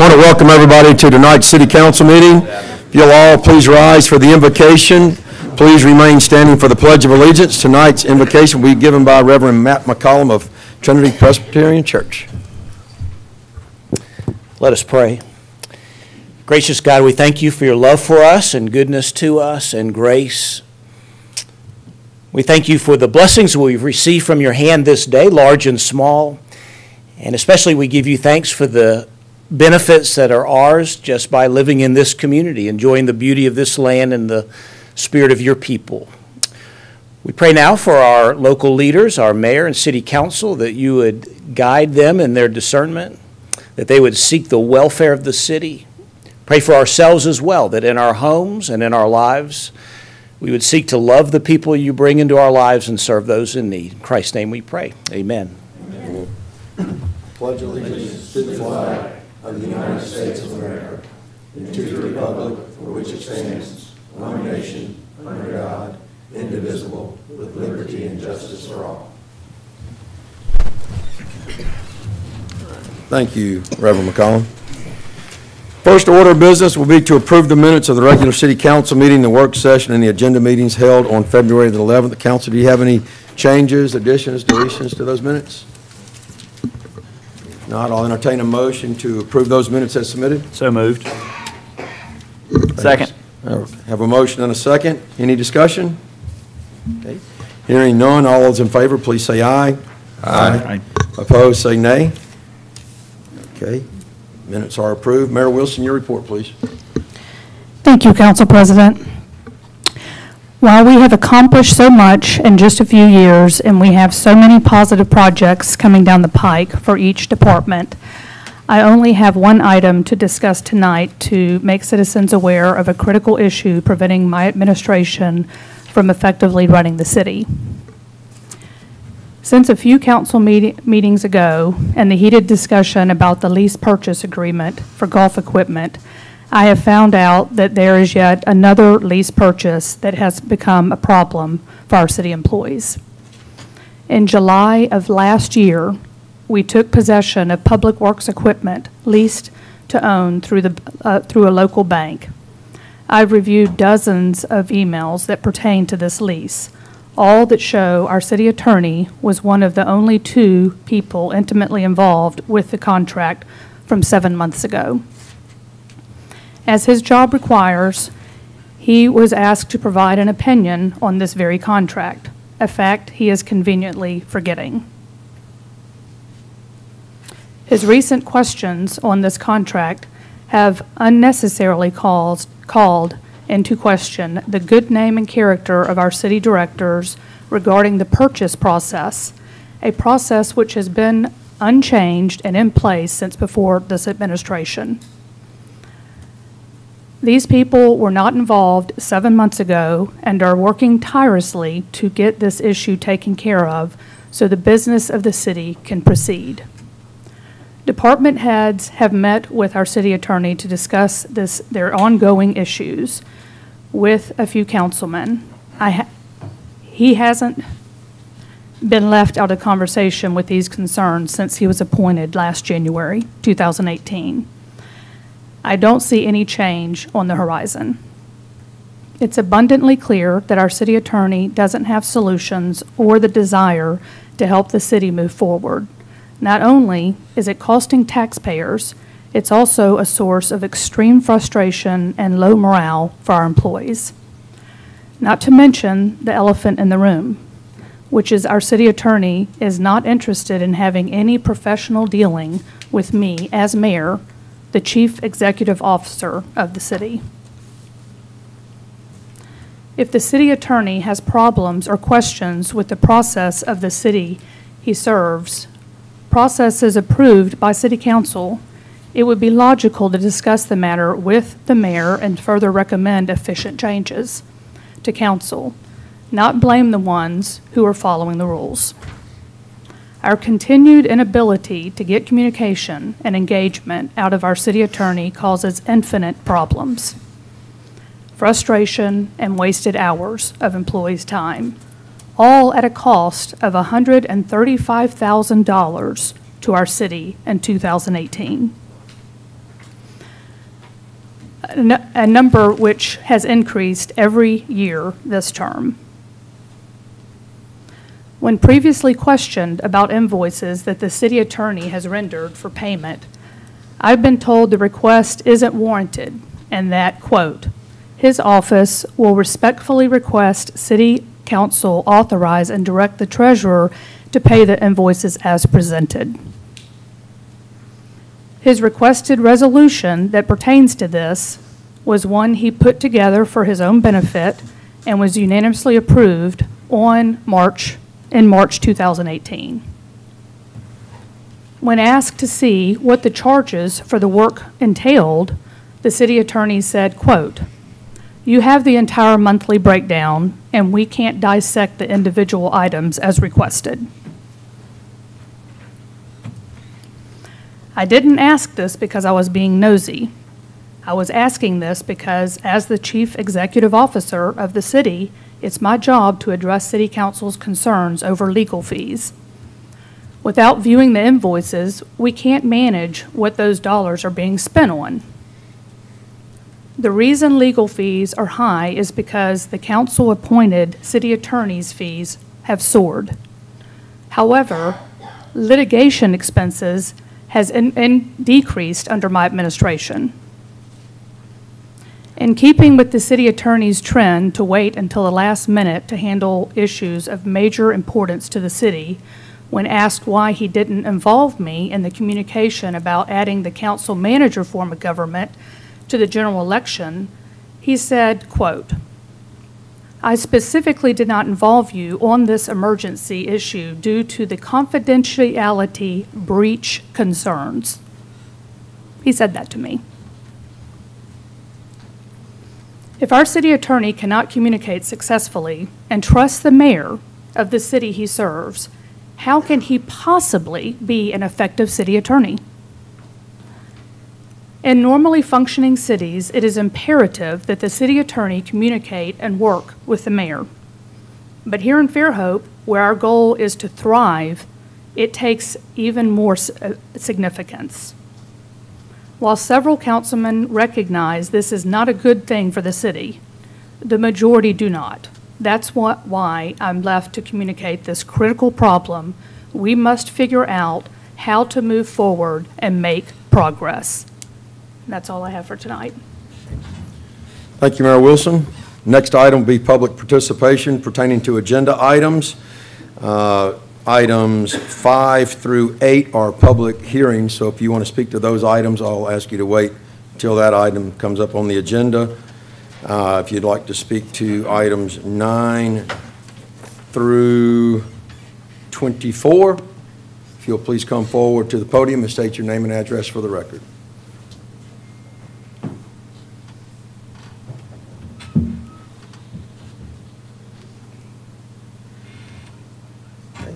want to welcome everybody to tonight's City Council meeting. If you'll all please rise for the invocation. Please remain standing for the Pledge of Allegiance. Tonight's invocation will be given by Reverend Matt McCollum of Trinity Presbyterian Church. Let us pray. Gracious God, we thank you for your love for us and goodness to us and grace. We thank you for the blessings we've received from your hand this day, large and small. And especially we give you thanks for the benefits that are ours just by living in this community, enjoying the beauty of this land and the spirit of your people. We pray now for our local leaders, our mayor and city council, that you would guide them in their discernment, that they would seek the welfare of the city. Pray for ourselves as well, that in our homes and in our lives, we would seek to love the people you bring into our lives and serve those in need. In Christ's name we pray. Amen. Amen. Pledge allegiance to the flag of the United States of America, and to the republic for which it stands, one nation, under God, indivisible, with liberty and justice for all. Thank you, Reverend McCollum. First order of business will be to approve the minutes of the regular City Council meeting, the work session, and the agenda meetings held on February the 11th. Council, do you have any changes, additions, deletions to those minutes? If not, I'll entertain a motion to approve those minutes as submitted. So moved. Thanks. Second. Have a motion and a second. Any discussion? Okay. Hearing none, all those in favor, please say aye. Aye. Opposed, say nay. Okay. Minutes are approved. Mayor Wilson, your report, please. Thank you, Council President. While we have accomplished so much in just a few years and we have so many positive projects coming down the pike for each department, I only have one item to discuss tonight to make citizens aware of a critical issue preventing my administration from effectively running the city. Since a few council meetings ago and the heated discussion about the lease purchase agreement for golf equipment, I have found out that there is yet another lease purchase that has become a problem for our city employees. In July of last year, we took possession of public works equipment leased to own through a local bank. I've reviewed dozens of emails that pertain to this lease, all that show our city attorney was one of the only two people intimately involved with the contract from 7 months ago. As his job requires, he was asked to provide an opinion on this very contract, a fact he is conveniently forgetting. His recent questions on this contract have unnecessarily called into question the good name and character of our city directors regarding the purchase process, a process which has been unchanged and in place since before this administration. These people were not involved 7 months ago and are working tirelessly to get this issue taken care of so the business of the city can proceed. Department heads have met with our city attorney to discuss their ongoing issues with a few councilmen. He hasn't been left out of conversation with these concerns since he was appointed last January 2018. I don't see any change on the horizon. It's abundantly clear that our city attorney doesn't have solutions or the desire to help the city move forward. Not only is it costing taxpayers, it's also a source of extreme frustration and low morale for our employees. Not to mention the elephant in the room, which is our city attorney is not interested in having any professional dealing with me as mayor, the chief executive officer of the city. If the city attorney has problems or questions with the process of the city he serves, processes approved by City Council, it would be logical to discuss the matter with the mayor and further recommend efficient changes to Council, not blame the ones who are following the rules. Our continued inability to get communication and engagement out of our city attorney causes infinite problems, frustration, and wasted hours of employees' time, all at a cost of $135,000 to our city in 2018. a number which has increased every year this term. When previously questioned about invoices that the city attorney has rendered for payment, I've been told the request isn't warranted and that, quote, his office will respectfully request City Council authorize and direct the treasurer to pay the invoices as presented. His requested resolution that pertains to this was one he put together for his own benefit and was unanimously approved in March 2018. When asked to see what the charges for the work entailed, the city attorney said, quote, you have the entire monthly breakdown and we can't dissect the individual items as requested. I didn't ask this because I was being nosy. I was asking this because as the chief executive officer of the city, it's my job to address City Council's concerns over legal fees. Without viewing the invoices, we can't manage what those dollars are being spent on. The reason legal fees are high is because the council-appointed city attorney's fees have soared. However, litigation expenses has decreased under my administration. In keeping with the city attorney's trend to wait until the last minute to handle issues of major importance to the city, when asked why he didn't involve me in the communication about adding the council manager form of government to the general election, he said, quote, I specifically did not involve you on this emergency issue due to the confidentiality breach concerns. He said that to me. If our city attorney cannot communicate successfully and trust the mayor of the city he serves, how can he possibly be an effective city attorney? In normally functioning cities, it is imperative that the city attorney communicate and work with the mayor. But here in Fairhope, where our goal is to thrive, it takes even more significance. While several councilmen recognize this is not a good thing for the city, the majority do not. That's why I'm left to communicate this critical problem. We must figure out how to move forward and make progress. That's all I have for tonight. Thank you, Mayor Wilson. Next item will be public participation pertaining to agenda items. Items 5 through 8 are public hearings, so if you want to speak to those items, I'll ask you to wait until that item comes up on the agenda. If you'd like to speak to items 9 through 24, if you'll please come forward to the podium and state your name and address for the record.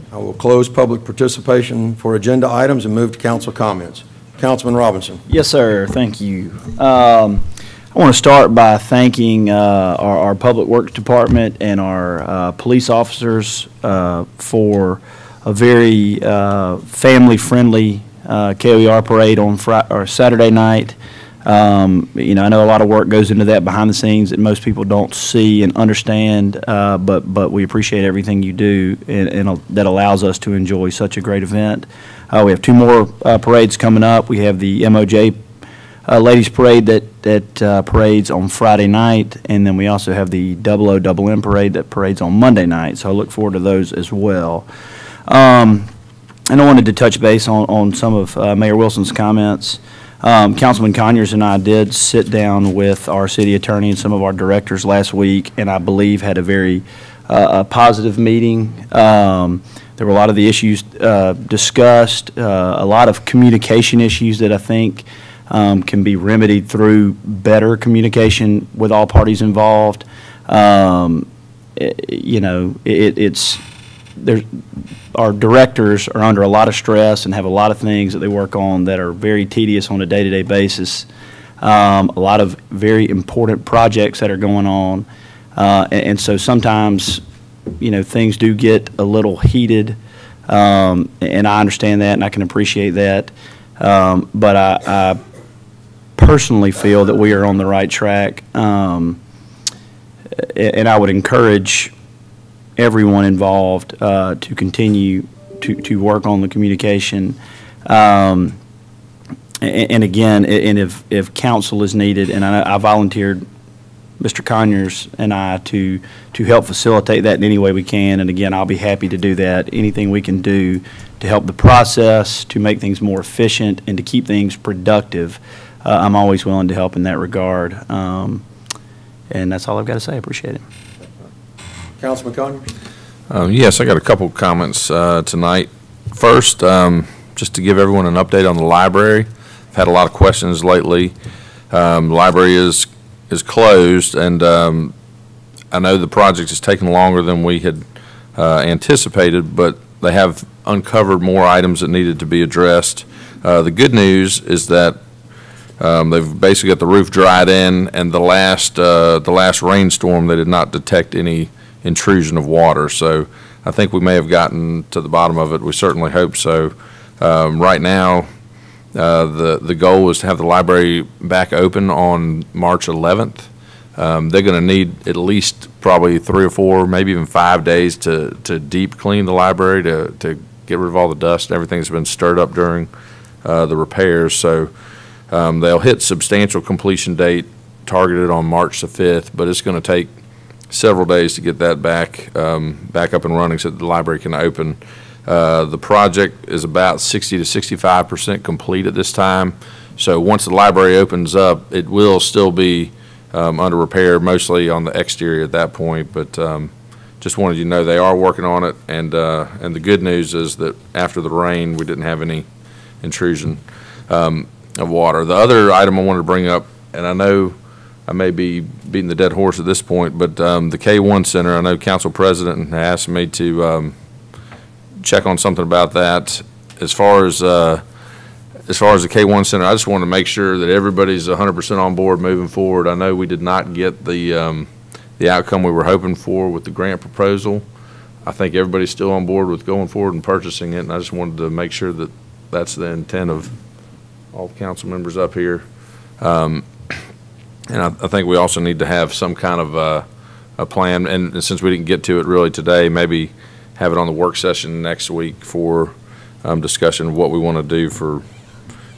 I will close public participation for agenda items and move to council comments. Councilman Robinson. Yes, sir. Thank you. I want to start by thanking our Public Works Department and our police officers for a very family-friendly KOER parade on Saturday night. You know, I know a lot of work goes into that behind the scenes that most people don't see and understand, but we appreciate everything you do, and that allows us to enjoy such a great event. We have 2 more parades coming up. We have the MOJ Ladies Parade that parades on Friday night, and then we also have the OOM Parade that parades on Monday night, so I look forward to those as well. And I wanted to touch base on some of Mayor Wilson's comments. Councilman Conyers and I did sit down with our city attorney and some of our directors last week, and I believe had a very positive meeting. There were a lot of the issues discussed, a lot of communication issues that I think can be remedied through better communication with all parties involved. You know, our directors are under a lot of stress and have a lot of things that they work on that are very tedious on a day-to-day basis. A lot of very important projects that are going on. And so sometimes, you know, things do get a little heated, and I understand that and I can appreciate that. But I personally feel that we are on the right track. And I would encourage everyone involved to continue to work on the communication. And again, and if counsel is needed, and I volunteered Mr. Conyers and I to help facilitate that in any way we can. And again, I'll be happy to do that. Anything we can do to help the process, to make things more efficient, and to keep things productive, I'm always willing to help in that regard. And that's all I've got to say. I appreciate it. Councilman Conyers? Yes, I got a couple comments tonight. First, just to give everyone an update on the library. I've had a lot of questions lately. The library is closed, and I know the project is taking longer than we had anticipated, but they have uncovered more items that needed to be addressed. The good news is that they've basically got the roof dried in, and the last rainstorm they did not detect any intrusion of water. So I think we may have gotten to the bottom of it. We certainly hope so. Right now, the goal is to have the library back open on March 11th. They're going to need at least probably 3 or 4, maybe even 5 days to deep clean the library to get rid of all the dust and everything that's been stirred up during the repairs. So they'll hit substantial completion date targeted on March the 5th, but it's going to take several days to get that back up and running so that the library can open. The project is about 60 to 65% complete at this time. So once the library opens up, it will still be under repair, mostly on the exterior at that point. But just wanted you to know they are working on it. And the good news is that after the rain, we didn't have any intrusion of water. The other item I wanted to bring up, and I know I may be beating the dead horse at this point, but the K1 Center, I know Council President asked me to check on something about that. As far as the K1 Center, I just want to make sure that everybody's 100% on board moving forward. I know we did not get the outcome we were hoping for with the grant proposal. I think everybody's still on board with going forward and purchasing it, and I just wanted to make sure that that's the intent of all the council members up here. And I think we also need to have some kind of a plan, and since we didn't get to it really today, maybe have it on the work session next week for discussion of what we want to do for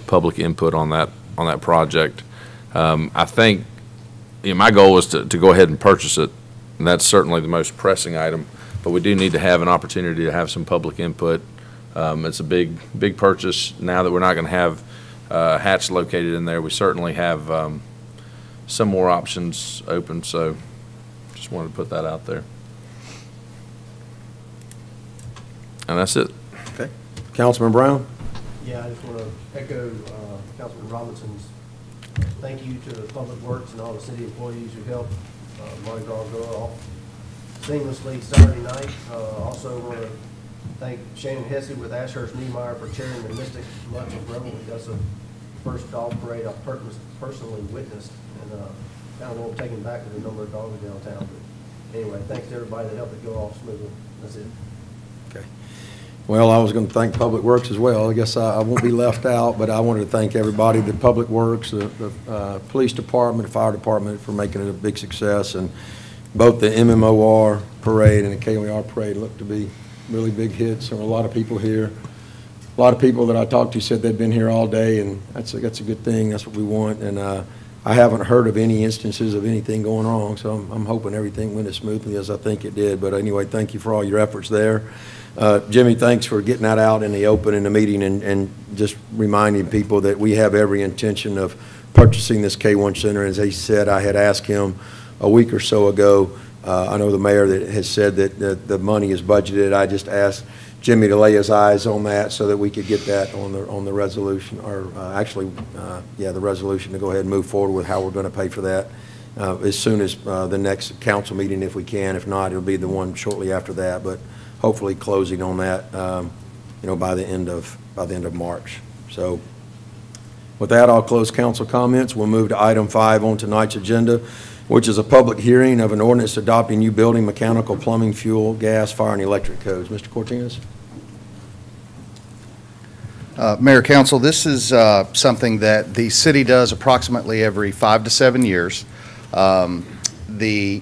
public input on that project. I think my goal is to go ahead and purchase it, and that's certainly the most pressing item, but we do need to have an opportunity to have some public input. It's a big purchase. Now that we're not going to have hatch located in there, we certainly have some more options open, so just wanted to put that out there. And that's it. Okay. Councilman Brown? Yeah, I just want to echo Councilman Robinson's thank you to Public Works and all the city employees who helped Mardi Gras go off seamlessly Saturday night. Also want to thank Shannon Hesse with Ashurst Niemeyer for chairing the Mystic Lunch and Revel. That's the first dog parade I've personally witnessed, and kind of a little taken back with the number of dogs downtown. But anyway, thanks to everybody that helped it go off smoothly. That's it. Okay. Well, I was going to thank Public Works as well. I guess I won't be left out, but I wanted to thank everybody, the Public Works, the police department, the fire department for making it a big success. And both the MMOR parade and the KOR parade looked to be really big hits. There were a lot of people here. A lot of people that I talked to said they'd been here all day, and that's a good thing. That's what we want. And I haven't heard of any instances of anything going wrong, so I'm hoping everything went as smoothly as I think it did. But anyway, thank you for all your efforts there. Jimmy, thanks for getting that out in the open in the meeting and just reminding people that we have every intention of purchasing this K1 Center. As he said, I had asked him a week or so ago. I know the mayor that has said that the money is budgeted. I just asked Jimmy to lay his eyes on that so that we could get that on the resolution, or the resolution to go ahead and move forward with how we're going to pay for that as soon as the next council meeting if we can. If not, it'll be the one shortly after that. But hopefully closing on that, by the end of March. So with that, I'll close council comments. We'll move to item 5 on tonight's agenda, which is a public hearing of an ordinance adopting new building, mechanical, plumbing, fuel, gas, fire, and electric codes. Mr. Cortines? Mayor, Council, this is something that the city does approximately every 5 to 7 years. The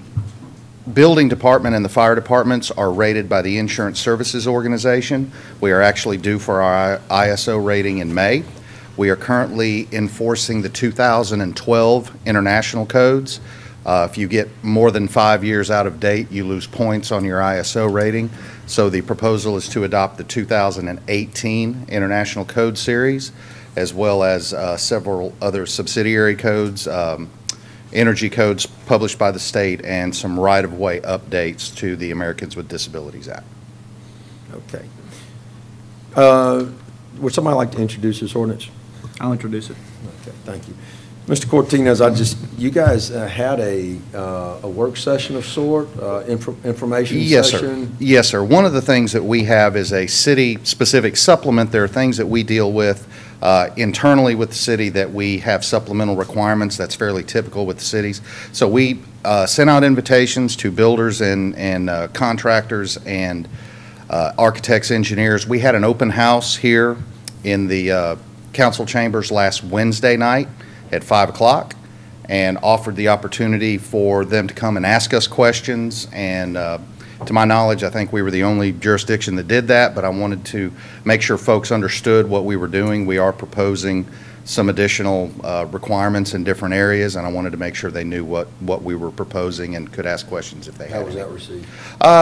building department and the fire departments are rated by the Insurance Services Organization. We are actually due for our ISO rating in May. We are currently enforcing the 2012 international codes. If you get more than 5 years out of date, you lose points on your ISO rating. So the proposal is to adopt the 2018 International Code Series, as well as several other subsidiary codes, energy codes published by the state, and some right-of-way updates to the Americans with Disabilities Act. Okay. Would somebody like to introduce this ordinance? I'll introduce it. Okay, thank you. Mr. Cortinez, you guys had a work session of sort, information Yes, session? sir. Yes, sir. One of the things that we have is a city-specific supplement. There are things that we deal with internally with the city that we have supplemental requirements. That's fairly typical with the cities. So we sent out invitations to builders and contractors and architects, engineers. We had an open house here in the council chambers last Wednesday night at 5 o'clock, and offered the opportunity for them to come and ask us questions. And to my knowledge, I think we were the only jurisdiction that did that, but I wanted to make sure folks understood what we were doing. We are proposing some additional requirements in different areas, and I wanted to make sure they knew what we were proposing and could ask questions if they had. How was that received?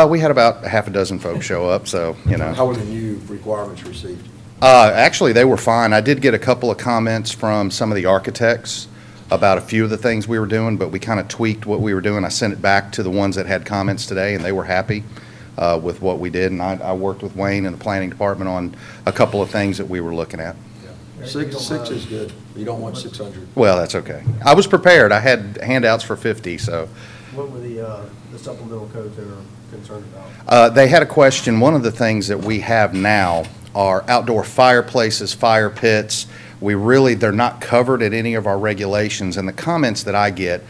We had about half a dozen folks show up, so, you know. How were the new requirements received? Actually, they were fine. I did get a couple of comments from some of the architects about a few of the things we were doing, but we kind of tweaked what we were doing. I sent it back to the ones that had comments today, and they were happy with what we did. And I worked with Wayne and the planning department on a couple of things that we were looking at. Yeah. Six is good. You don't want 600. Well, that's okay. I was prepared. I had handouts for 50, so. What were the supplemental codes they were concerned about? They had a question. One of the things that we have now are outdoor fireplaces, fire pits. They're not covered in any of our regulations. And the comments that I get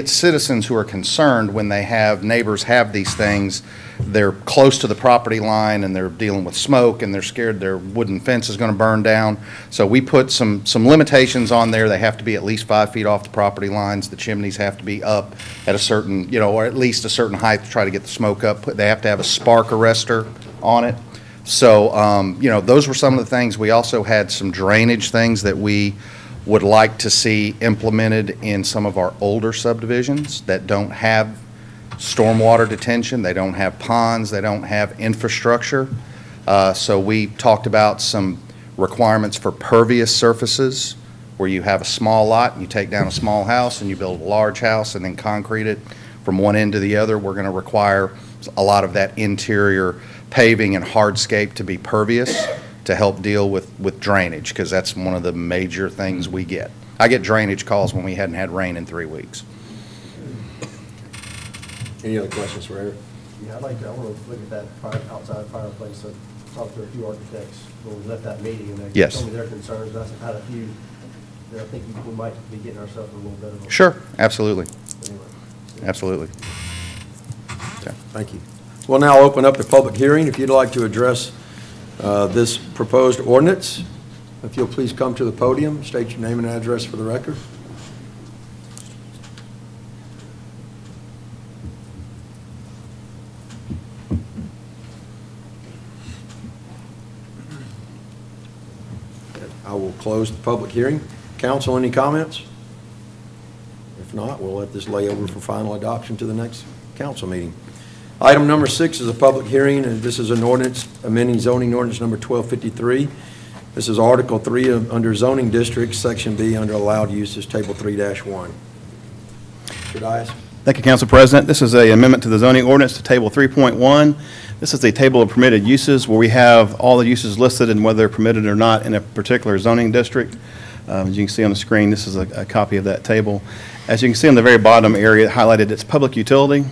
citizens who are concerned when they have neighbors have these things. They're close to the property line and they're dealing with smoke and they're scared their wooden fence is going to burn down. So we put some limitations on there. They have to be at least 5 feet off the property lines. The chimneys have to be up at a certain, or at least a certain height to try to get the smoke up. They have to have a spark arrestor on it. So, those were some of the things. We also had some drainage things that we would like to see implemented in some of our older subdivisions that don't have stormwater detention. They don't have ponds. They don't have infrastructure. So we talked about some requirements for pervious surfaces where you have a small lot and you take down a small house and you build a large house and then concrete it from one end to the other. We're going to require a lot of that interior paving and hardscape to be pervious to help deal with drainage, because that's one of the major things we get. I get drainage calls when we hadn't had rain in 3 weeks. Any other questions for Eric? Yeah, I want to look at that outside fireplace. I talked to a few architects when we left that meeting, and they Yes. told me their concerns. I had a few that I think we might be getting ourselves in a little bit of a... Sure, absolutely, Anyway. absolutely. Thank you. We'll now open up the public hearing. If you'd like to address this proposed ordinance, if you'll please come to the podium, state your name and address for the record. I will close the public hearing. Council, any comments? If not, we'll let this lay over for final adoption to the next council meeting. Item number 6 is a public hearing, and this is an ordinance amending zoning ordinance number 1253. This is Article 3 under zoning districts, Section B under allowed uses, Table 3-1. Mr. Dias? Thank you, Council President. This is an amendment to the zoning ordinance to Table 3.1. This is a table of permitted uses where we have all the uses listed and whether they're permitted or not in a particular zoning district. As you can see on the screen, this is a copy of that table. As you can see on the very bottom area, highlighted, it's public utility.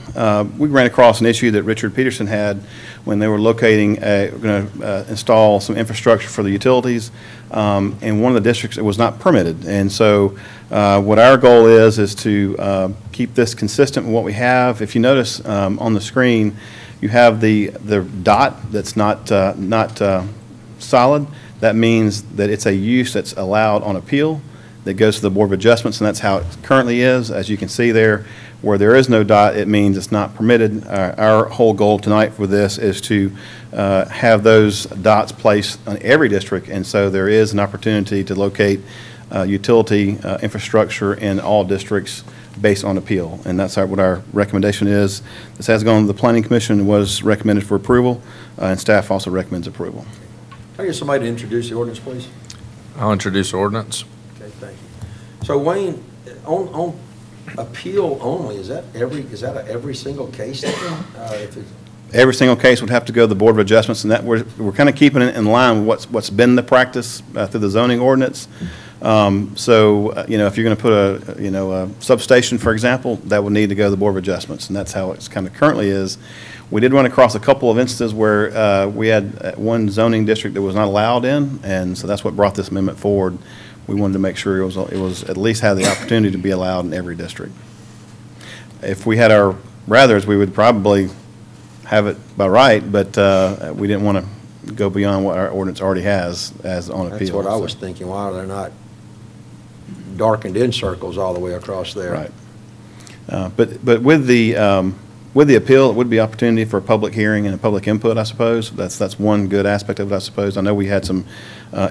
We ran across an issue that Richard Peterson had when they were going to install some infrastructure for the utilities in one of the districts that was not permitted. And so what our goal is to keep this consistent with what we have. If you notice on the screen, you have the dot that's not solid. That means that it's a use that's allowed on appeal that goes to the Board of Adjustments, and that's how it currently is. As you can see there, where there is no dot, it means it's not permitted. Our whole goal tonight for this is to have those dots placed on every district, and so there is an opportunity to locate utility infrastructure in all districts based on appeal, and that's what our recommendation is. This has gone to the Planning Commission, was recommended for approval, and staff also recommends approval. Can I get somebody to introduce the ordinance, please? I'll introduce ordinance. Okay, thank you. So Wayne, on appeal only, is that every single case then? If it's Every single case would have to go to the Board of Adjustments, and that we're kind of keeping it in line with what's been the practice through the zoning ordinance. So, if you're going to put a substation, for example, that would need to go to the Board of Adjustments, and that's how it's kind of currently is. We did run across a couple of instances where we had one zoning district that was not allowed in, and so that's what brought this amendment forward. We wanted to make sure it was at least have the opportunity to be allowed in every district. If we had our rathers, we would probably have it by right, but we didn't want to go beyond what our ordinance already has as on appeal. That's what I was thinking, why they're not darkened in circles all the way across there. Right. But with the appeal, it would be opportunity for a public hearing and a public input, I suppose. That's one good aspect of it, I suppose. I know we had some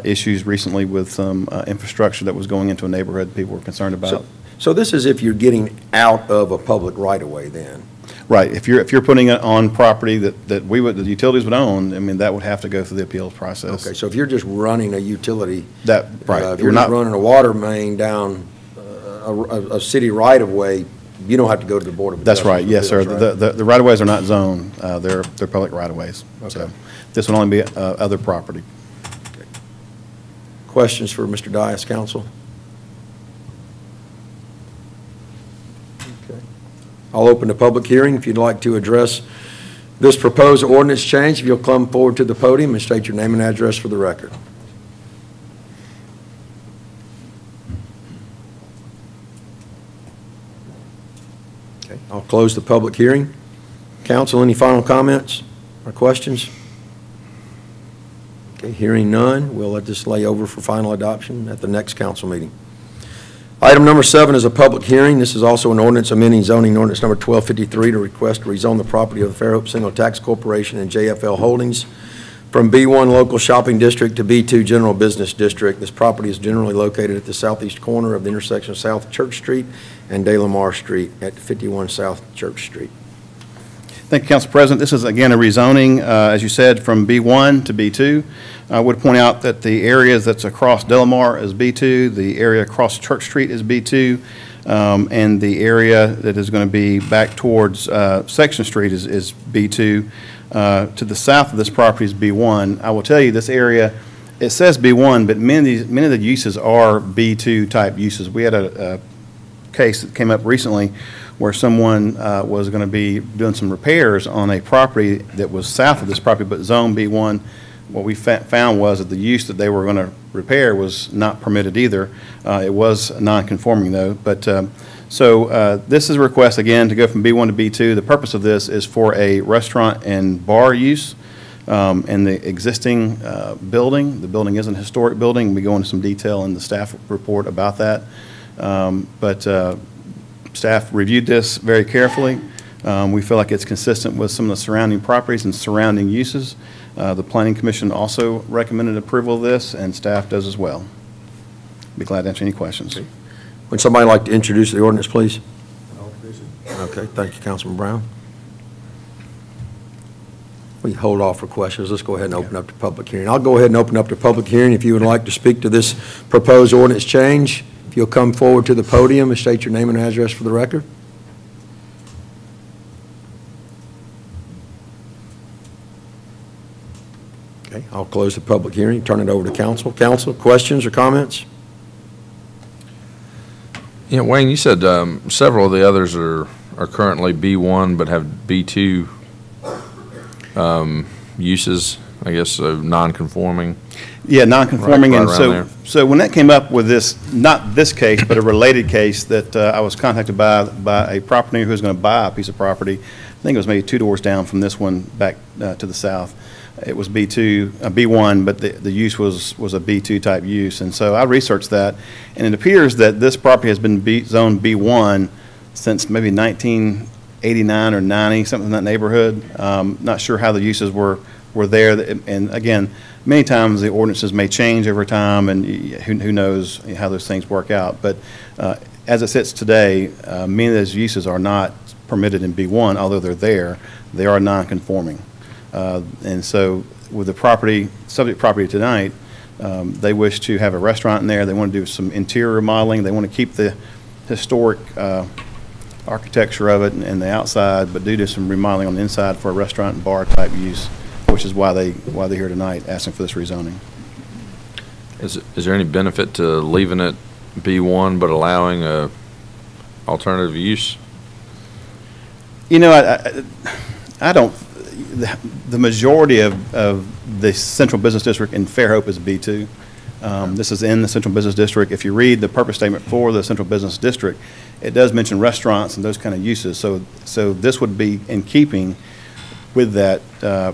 issues recently with some infrastructure that was going into a neighborhood people were concerned about. So this is if you're getting out of a public right-of-way then? Right. If you're putting it on property that the utilities would own, I mean, that would have to go through the appeals process. Okay, so if you're just running a utility, Right. If you're not running a water main down a city right-of-way, you don't have to go to the Board of Adjustments. That's right, yes, sir. Right? The right-of-ways are not zoned. They're public right-of-ways. Okay. So this would only be other property. Okay. Questions for Mr. Dias, counsel? Okay. I'll open the public hearing. If you'd like to address this proposed ordinance change, if you'll come forward to the podium and state your name and address for the record. Okay, I'll close the public hearing. Council, any final comments or questions? Okay, hearing none, we'll let this lay over for final adoption at the next council meeting. Item number 7 is a public hearing. This is also an ordinance amending zoning ordinance number 1253 to request to rezone the property of the Fairhope Single Tax Corporation and JFL Holdings from B1 Local Shopping District to B2 General Business District. This property is generally located at the southeast corner of the intersection of South Church Street and De La Mar Street at 51 South Church Street. Thank you, Council President. This is, again, a rezoning, as you said, from B1 to B2. I would point out that the area that's across De La Mar is B2, the area across Church Street is B2, and the area that is going to be back towards Section Street is B2. To the south of this property is B1. I will tell you, this area, it says B1, but many of the uses are B2 type uses. We had a case that came up recently where someone was going to be doing some repairs on a property that was south of this property, but zone B1. What we found was that the use that they were going to repair was not permitted either. It was non-conforming though. But this is a request again to go from B1 to B2. The purpose of this is for a restaurant and bar use in the existing building. The building is an historic building. We go into some detail in the staff report about that. Staff reviewed this very carefully. We feel like it's consistent with some of the surrounding properties and surrounding uses. The Planning Commission also recommended approval of this, and staff does as well. Be glad to answer any questions. Would somebody like to introduce the ordinance, please? Okay, thank you, Councilman Brown. We hold off for questions. Let's go ahead and open up the public hearing. I'll go ahead and open up the public hearing. If you would like to speak to this proposed ordinance change, if you'll come forward to the podium and state your name and address for the record. Okay, I'll close the public hearing, turn it over to council. Council, questions or comments? Yeah, Wayne, you said several of the others are currently B1 but have B2 uses, I guess, so non-conforming. Yeah, non-conforming, right and so when that came up with this, not this case, but a related case that I was contacted by a property who was going to buy a piece of property. I think it was maybe 2 doors down from this one back to the south. it was B2, B1, but the use was a B2 type use. And so I researched that, and it appears that this property has been zoned B1 since maybe 1989 or 90, something in that neighborhood. Not sure how the uses were there. And again, many times the ordinances may change over time, and who knows how those things work out. But as it sits today, many of those uses are not permitted in B1, although they're there. They are non-conforming. And so with the property, subject property tonight, they wish to have a restaurant in there. They want to do some interior remodeling. They want to keep the historic architecture of it and the outside, but do some remodeling on the inside for a restaurant and bar type use, which is why they're here tonight asking for this rezoning. Is there any benefit to leaving it B1 but allowing a alternative use? You know, I don't. The majority of the central business district in Fairhope is B2. This is in the central business district. If you read the purpose statement for the central business district, it does mention restaurants and those kind of uses. So this would be in keeping with that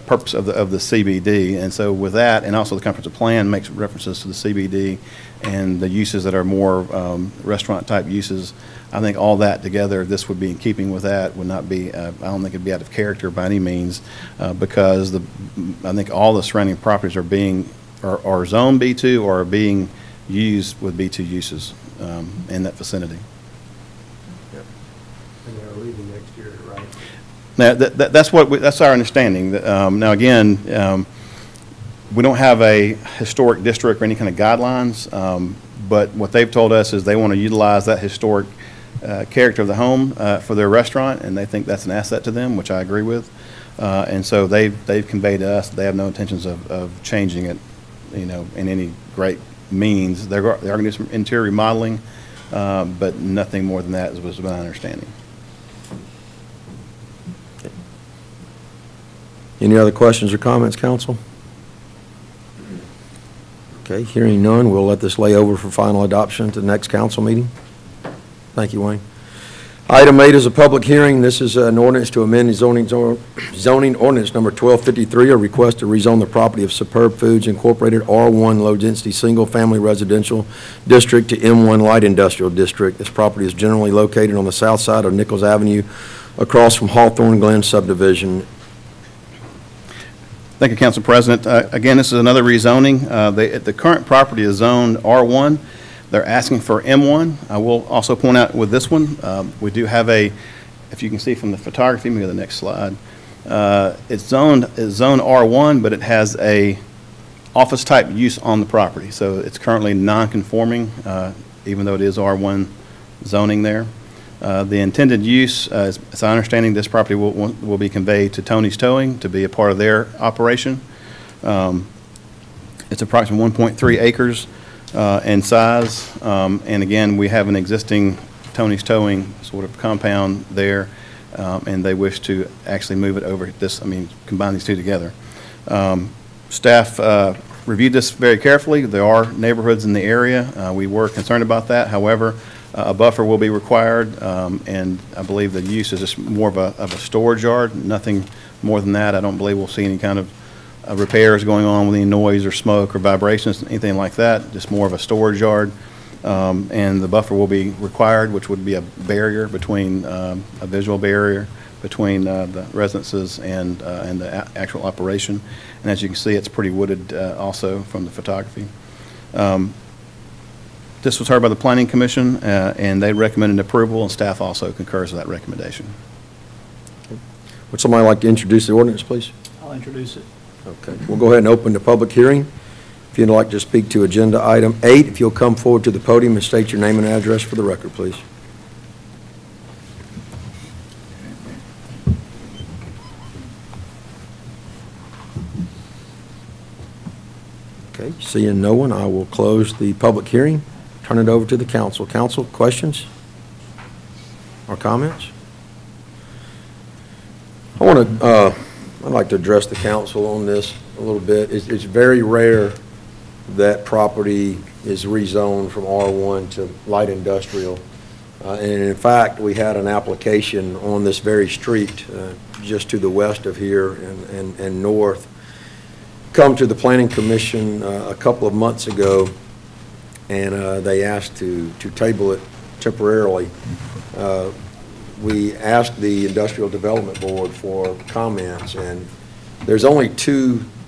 purpose of the CBD. And so with that, and also the comprehensive plan makes references to the CBD and the uses that are more restaurant type uses. I think all that together, this would be in keeping with that. Would not be. I don't think it'd be out of character by any means, because I think all the surrounding properties are zone B2 or are being used with B2 uses in that vicinity. Yep. And they're leaving next year, right? Now that's our understanding. Now again, we don't have a historic district or any kind of guidelines, but what they've told us is they want to utilize that historic character of the home for their restaurant, and they think that's an asset to them, which I agree with. And so they've conveyed to us they have no intentions of changing it, you know, in any great means. They are going to do some interior remodeling, but nothing more than that was my understanding. Any other questions or comments, council? Okay, hearing none, we'll let this lay over for final adoption to the next council meeting. Thank you, Wayne. Item 8 is a public hearing. This is an ordinance to amend the zoning ordinance number 1253, a request to rezone the property of Superb Foods Incorporated R1 low-density single-family residential district to M1 light industrial district. This property is generally located on the south side of Nichols Avenue across from Hawthorne Glen subdivision. Thank you, Council President. Again, this is another rezoning. The current property is zoned R1. They're asking for M1. I will also point out with this one, we do have if you can see from the photography, maybe the next slide, it's zoned R1, but it has a office type use on the property. So it's currently non-conforming, even though it is R1 zoning there. The intended use, as I understanding, this property will be conveyed to Tony's Towing to be a part of their operation. It's approximately 1.3 acres in size, and again, we have an existing Tony's Towing sort of compound there, and they wish to actually move it over combine these two together. Staff reviewed this very carefully. There are neighborhoods in the area. We were concerned about that. However, a buffer will be required, and I believe the use is just more of a storage yard, nothing more than that. I don't believe we'll see any kind of repairs going on with any noise or smoke or vibrations, anything like that, just more of a storage yard. And the buffer will be required, which would be a barrier between, a visual barrier between the residences and the actual operation. And as you can see, it's pretty wooded also from the photography. This was heard by the Planning Commission, and they recommended approval, and staff also concurs with that recommendation. Would somebody like to introduce the ordinance, please? I'll introduce it. Okay, we'll go ahead and open the public hearing. If you'd like to speak to agenda item 8, if you'll come forward to the podium and state your name and address for the record, please. Okay, seeing no one, I will close the public hearing. Turn it over to the council. Council, questions or comments? I'd like to address the council on this a little bit. It's very rare that property is rezoned from R1 to light industrial. And in fact, we had an application on this very street just to the west of here and north. come to the Planning Commission a couple of months ago, and they asked to table it temporarily. We asked the Industrial Development Board for comments, and there's only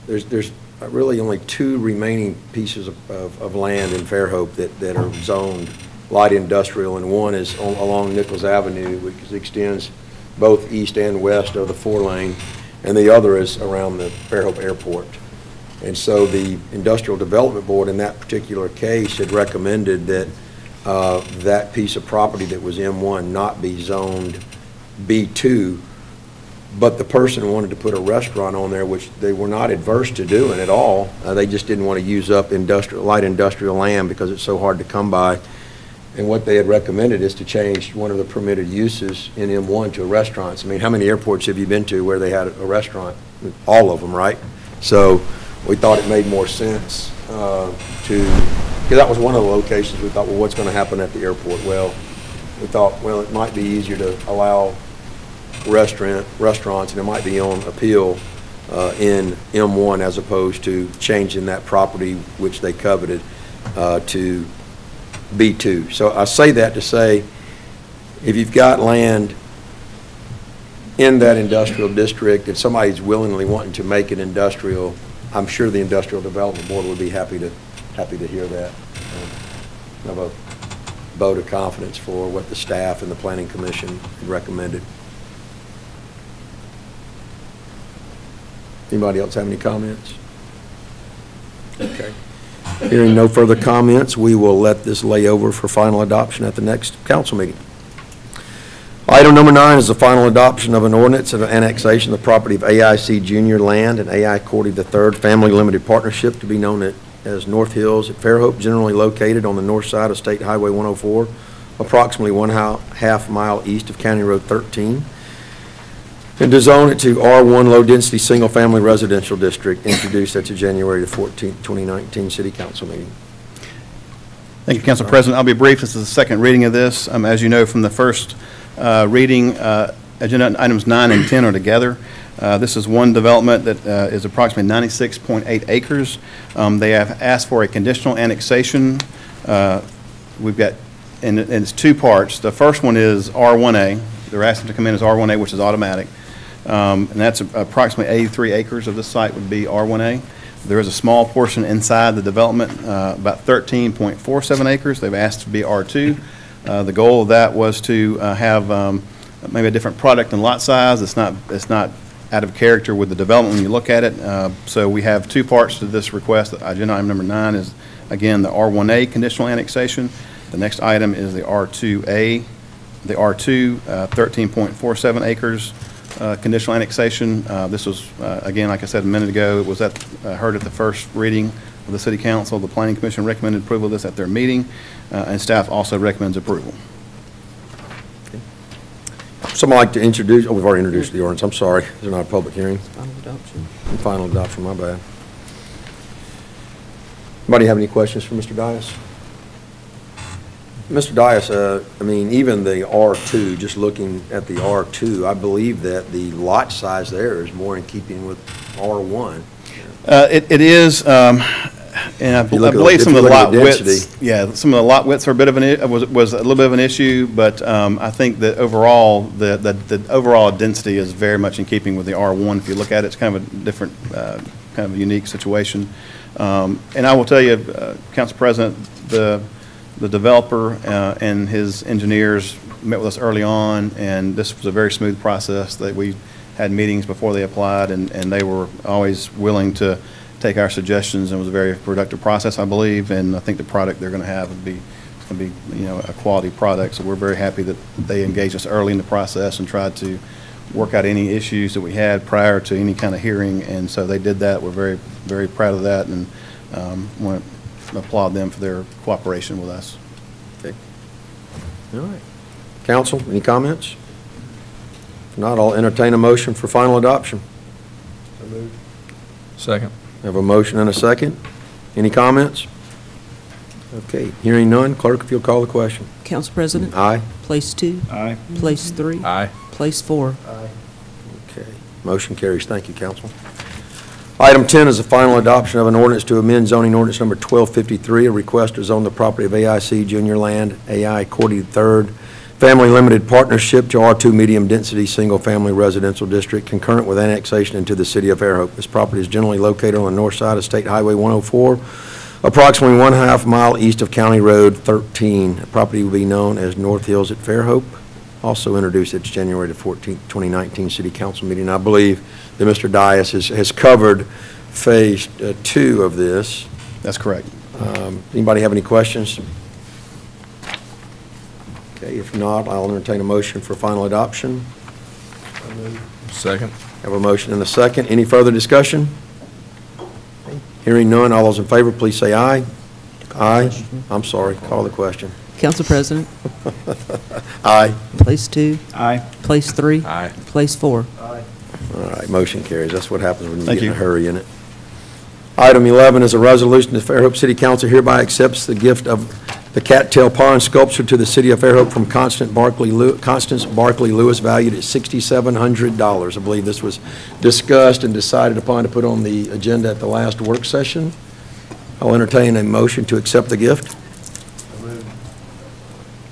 there's really only two remaining pieces of land in Fairhope that are zoned light industrial, and one is along Nichols Avenue, which extends both east and west of the 4-lane, and the other is around the Fairhope Airport. And so the Industrial Development Board in that particular case had recommended that that piece of property that was M1 not be zoned B2, but the person wanted to put a restaurant on there, which they were not adverse to doing at all. They just didn't want to use up light industrial land because it's so hard to come by. And what they had recommended is to change one of the permitted uses in M1 to a restaurant. I mean, how many airports have you been to where they had a restaurant? All of them, right? So we thought it made more sense because that was one of the locations we thought, well, what's going to happen at the airport? Well, we thought, well, it might be easier to allow restaurants, and it might be on appeal in M1 as opposed to changing that property, which they coveted, to B2. So I say that to say, if you've got land in that industrial district and somebody's willingly wanting to make it industrial, I'm sure the Industrial Development Board would be happy to hear that. Have a vote of confidence for what the staff and the Planning Commission recommended. Anybody else have any comments? Okay. Hearing no further comments, we will let this lay over for final adoption at the next council meeting. Item number 9 is the final adoption of an ordinance of annexation of the property of AIC Junior Land and AI Cordy III Family Limited Partnership, to be known as North Hills at Fairhope, generally located on the north side of State Highway 104, approximately 1/2 mile east of County Road 13. And to zone it to R1 low-density single-family residential district, introduced at the January 14, 2019 City Council meeting. Thank you, Council President. I'll be brief. This is the second reading of this. As you know from the first reading, agenda items 9 and 10 are together. This is one development that is approximately 96.8 acres. They have asked for a conditional annexation. We've got, and it's two parts. The first one is R1A. They're asking to come in as R1A, which is automatic. And that's approximately 83 acres of this site would be R1A. There is a small portion inside the development, about 13.47 acres. They've asked to be R2. The goal of that was to have maybe a different product and lot size. It's not out of character with the development when you look at it. So we have two parts to this request. Agenda item number 9 is, again, the R1A conditional annexation. The next item is the R2A. The R2, 13.47 acres conditional annexation. This was, again, like I said a minute ago, it was heard at the first reading of the City Council. The Planning Commission recommended approval of this at their meeting, and staff also recommends approval. Someone like to introduce, oh, we've already introduced the ordinance, I'm sorry. Is it not a public hearing? Final adoption. Final adoption, my bad. Anybody have any questions for Mr. Dias? Mr. Dias, I mean, even the R2, just looking at the R2, I believe that the lot size there is more in keeping with R1. It is, and I believe some of the lot widths, yeah, some of the lot widths are a bit of was a little bit of an issue, but I think that overall, the overall density is very much in keeping with the R1. If you look at it, it's kind of a different, kind of a unique situation. And I will tell you, Council President, the developer and his engineers met with us early on, and this was a very smooth process. That we had meetings before they applied, and they were always willing to take our suggestions, and it was a very productive process, I believe. And I think the product they're going to have would be a quality product. So we're very happy that they engaged us early in the process and tried to work out any issues that we had prior to any kind of hearing. And so they did that. We're very, very proud of that, and want to applaud them for their cooperation with us. Okay. All right. Council, any comments? If not, I'll entertain a motion for final adoption. So moved. Second. I have a motion and a second. Any comments? Okay. Hearing none, clerk, if you'll call the question. Council President? Aye. Place 2? Aye. Place 3? Aye. Place 4? Aye. Okay. Motion carries. Thank you, council. Item 10 is the final adoption of an ordinance to amend zoning ordinance number 1253, a request to zone the property of AIC Junior Land, AI Cordy III, Family Limited Partnership to R2 Medium Density Single Family Residential District concurrent with annexation into the city of Fairhope. This property is generally located on the north side of State Highway 104, approximately 1/2 mile east of County Road 13. The property will be known as North Hills at Fairhope. Also introduced at its January the 14th, 2019 City Council meeting. I believe that Mr. Dias has covered Phase 2 of this. That's correct. Anybody have any questions? Okay, if not, I'll entertain a motion for final adoption. Second. Have a motion and a second. Any further discussion? Hearing none, all those in favor, please say aye. Aye. I'm sorry, call the question. Council President, Aye. place 2, Aye. place 3, Aye. place 4. All right, motion carries. That's what happens when you Thank get in a you. hurry in it. Item 11 is a resolution that Fairhope City Council hereby accepts the gift of the Cattail Pond sculpture to the city of Fairhope from Constance Barkley Lewis, valued at $6,700. I believe this was discussed and decided upon to put on the agenda at the last work session. I'll entertain a motion to accept the gift.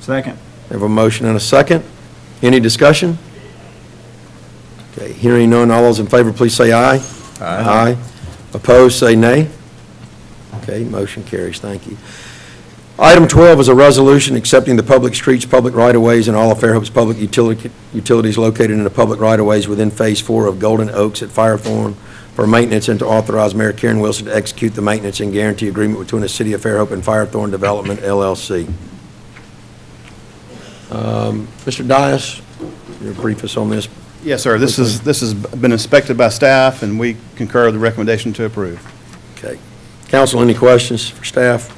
Second. I have a motion and a second. Any discussion? Okay, hearing none, all those in favor, please say aye. Aye. Opposed, say nay. Okay, motion carries. Thank you. Item 12 is a resolution accepting the public streets, public right-of-ways, and all of Fairhope's public utilities located in the public right-of-ways within Phase 4 of Golden Oaks at Firethorn for maintenance and to authorize Mayor Karen Wilson to execute the maintenance and guarantee agreement between the City of Fairhope and Firethorn Development, LLC. Mr. Dias, your brief us on this. Yes, sir. This has been inspected by staff, and we concur with the recommendation to approve. Okay. Council, any questions for staff?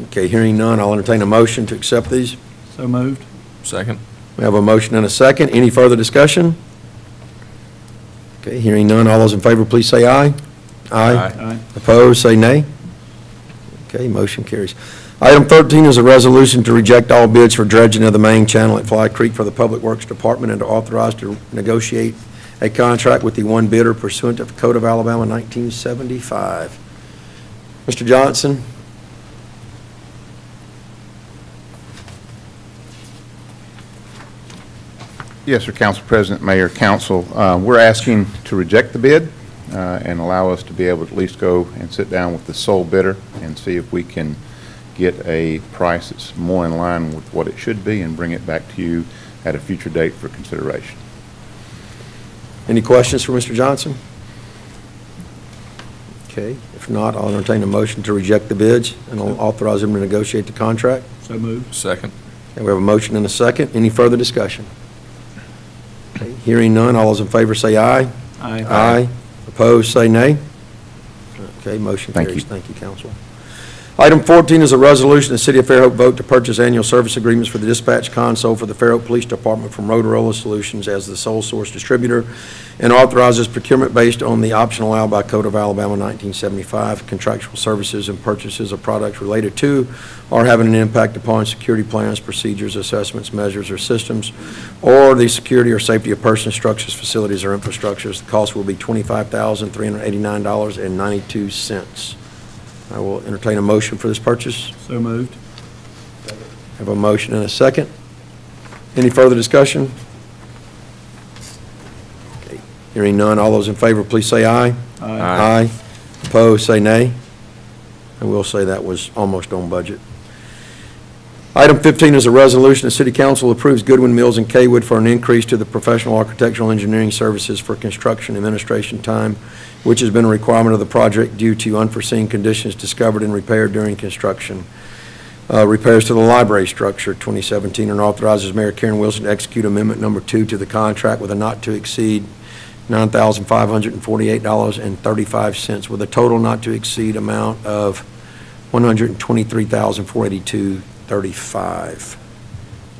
Okay, hearing none, I'll entertain a motion to accept these. So moved. Second. We have a motion and a second. Any further discussion? Okay, hearing none, all those in favor, please say aye. Aye. Opposed, say nay. Okay, motion carries. Item 13 is a resolution to reject all bids for dredging of the main channel at Fly Creek for the Public Works Department and to authorize to negotiate a contract with the one bidder pursuant to the Code of Alabama 1975. Mr. Johnson? Yes, sir, Council President, Mayor, Council. We're asking to reject the bid and allow us to be able to at least go and sit down with the sole bidder and see if we can get a price that's more in line with what it should be and bring it back to you at a future date for consideration. Any questions for Mr. Johnson? Okay, if not, I'll entertain a motion to reject the bids and I'll authorize him to negotiate the contract. So moved. Second. Okay, we have a motion and a second. Any further discussion? Okay, hearing none, all those in favor say aye. Aye. Aye. Opposed, say nay. Okay, motion Thank carries. you. Thank you, Council. Item 14 is a resolution the City of Fairhope vote to purchase annual service agreements for the dispatch console for the Fairhope Police Department from Motorola Solutions as the sole source distributor and authorizes procurement based on the option allowed by Code of Alabama 1975, contractual services and purchases of products related to or having an impact upon security plans, procedures, assessments, measures, or systems, or the security or safety of persons, structures, facilities, or infrastructures. The cost will be $25,389.92. I will entertain a motion for this purchase. So moved. Have a motion and a second. Any further discussion? Okay. Hearing none, all those in favor, please say aye. Aye. Opposed, say nay. I will say that was almost on budget. Item 15 is a resolution. The City Council approves Goodwin Mills and Kaywood for an increase to the professional architectural engineering services for construction administration time, which has been a requirement of the project due to unforeseen conditions discovered and repaired during construction. Repairs to the library structure, 2017, and authorizes Mayor Karen Wilson to execute Amendment Number 2 to the contract with a not-to-exceed $9,548.35, with a total not-to-exceed amount of $123,482.35.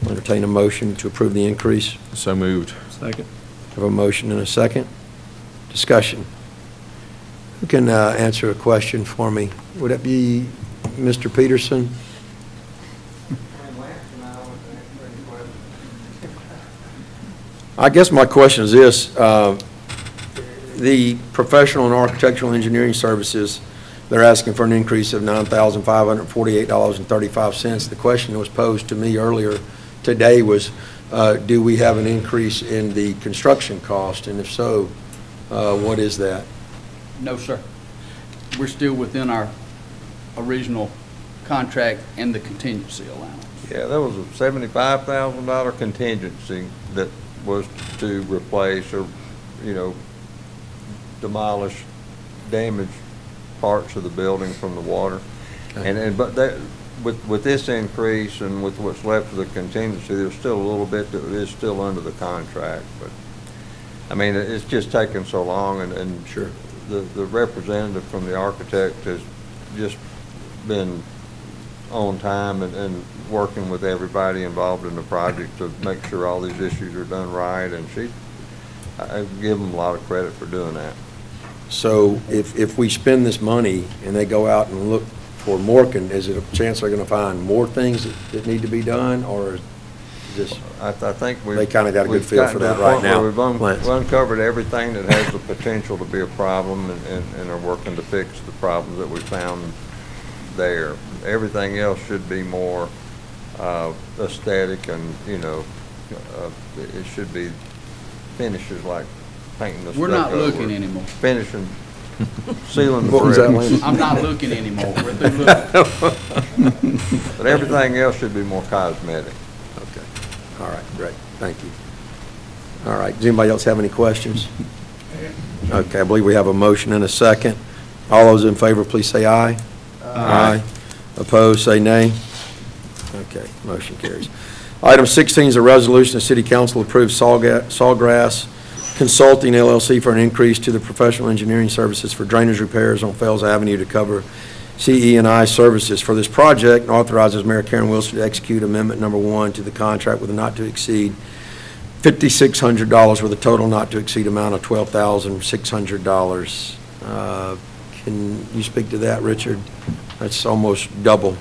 I'll entertain a motion to approve the increase. So moved. Second. Have a motion and a second. Discussion. Who can answer a question for me? Would it be Mr. Peterson? I guess my question is this. the professional and architectural engineering services, they're asking for an increase of $9,548.35. The question that was posed to me earlier today was, do we have an increase in the construction cost? And if so, what is that? No, sir. We're still within our original contract and the contingency allowance. Yeah, there was a $75,000 contingency that was to replace or, demolish damaged parts of the building from the water. Okay. But with this increase and with what's left of the contingency, there's still a little bit that is still under the contract. But, I mean, it's just taken so long, and Sure. the representative from the architect has just been on time and working with everybody involved in the project to make sure all these issues are done right, and I give them a lot of credit for doing that. So if we spend this money and they go out and look for more, is it a chance they're going to find more things that need to be done, or is this? I think they kind of got a good feel for that right now. We've uncovered everything that has the potential to be a problem and are working to fix the problems that we found there. Everything else should be more aesthetic, and it should be finishes like painting the stucco. We're not looking anymore. Finishing, sealing the What was that, bricks. Lance? I'm not looking anymore. We're through looking. But everything else should be more cosmetic. Okay. All right, great. Thank you. All right, does anybody else have any questions? Okay, I believe we have a motion and a second. All those in favor, please say aye. Aye. Opposed, say nay. Okay, motion carries. Item 16 is a resolution the City Council approves Sawgrass Consulting LLC for an increase to the professional engineering services for drainage repairs on Fells Avenue to cover CE&I services for this project, and authorizes Mayor Karen Wilson to execute Amendment Number 1 to the contract with a not to exceed $5,600 with a total not to exceed amount of $12,600. Can you speak to that, Richard? That's almost double.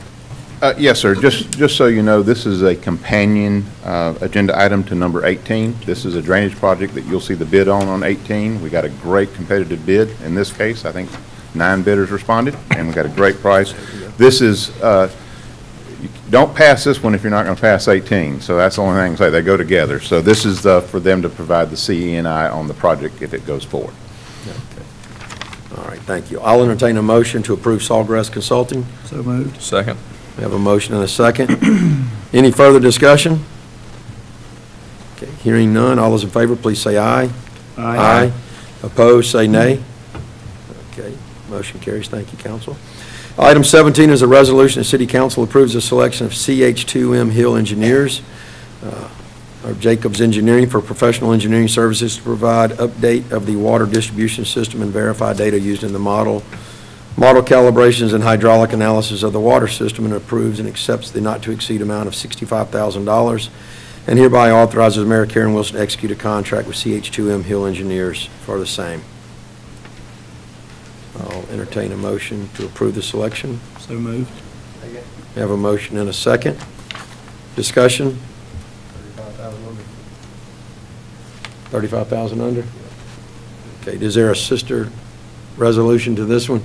Yes, sir. Just so you know, this is a companion agenda item to number 18. This is a drainage project that you'll see the bid on 18. We got a great competitive bid in this case. I think 9 bidders responded, and we got a great price. This is, don't pass this one if you're not going to pass 18. So that's the only thing I can say. They go together. So this is for them to provide the CE&I on the project if it goes forward. Okay. All right, thank you. I'll entertain a motion to approve Sawgrass Consulting. So moved. Second. We have a motion and a second. Any further discussion? Okay, hearing none, all those in favor, please say aye. Aye. Opposed, say nay. Okay, motion carries. Thank you, council. Item 17 is a resolution the City Council approves the selection of CH2M Hill Engineers, or Jacobs Engineering, for professional engineering services to provide update of the water distribution system and verify data used in the model calibrations and hydraulic analysis of the water system, and approves and accepts the not-to-exceed amount of $65,000, and hereby authorizes Mayor Karen Wilson to execute a contract with CH2M Hill Engineers for the same. I'll entertain a motion to approve the selection. So moved. We have a motion and a second. Discussion? 35,000 under? Okay, is there a sister resolution to this one?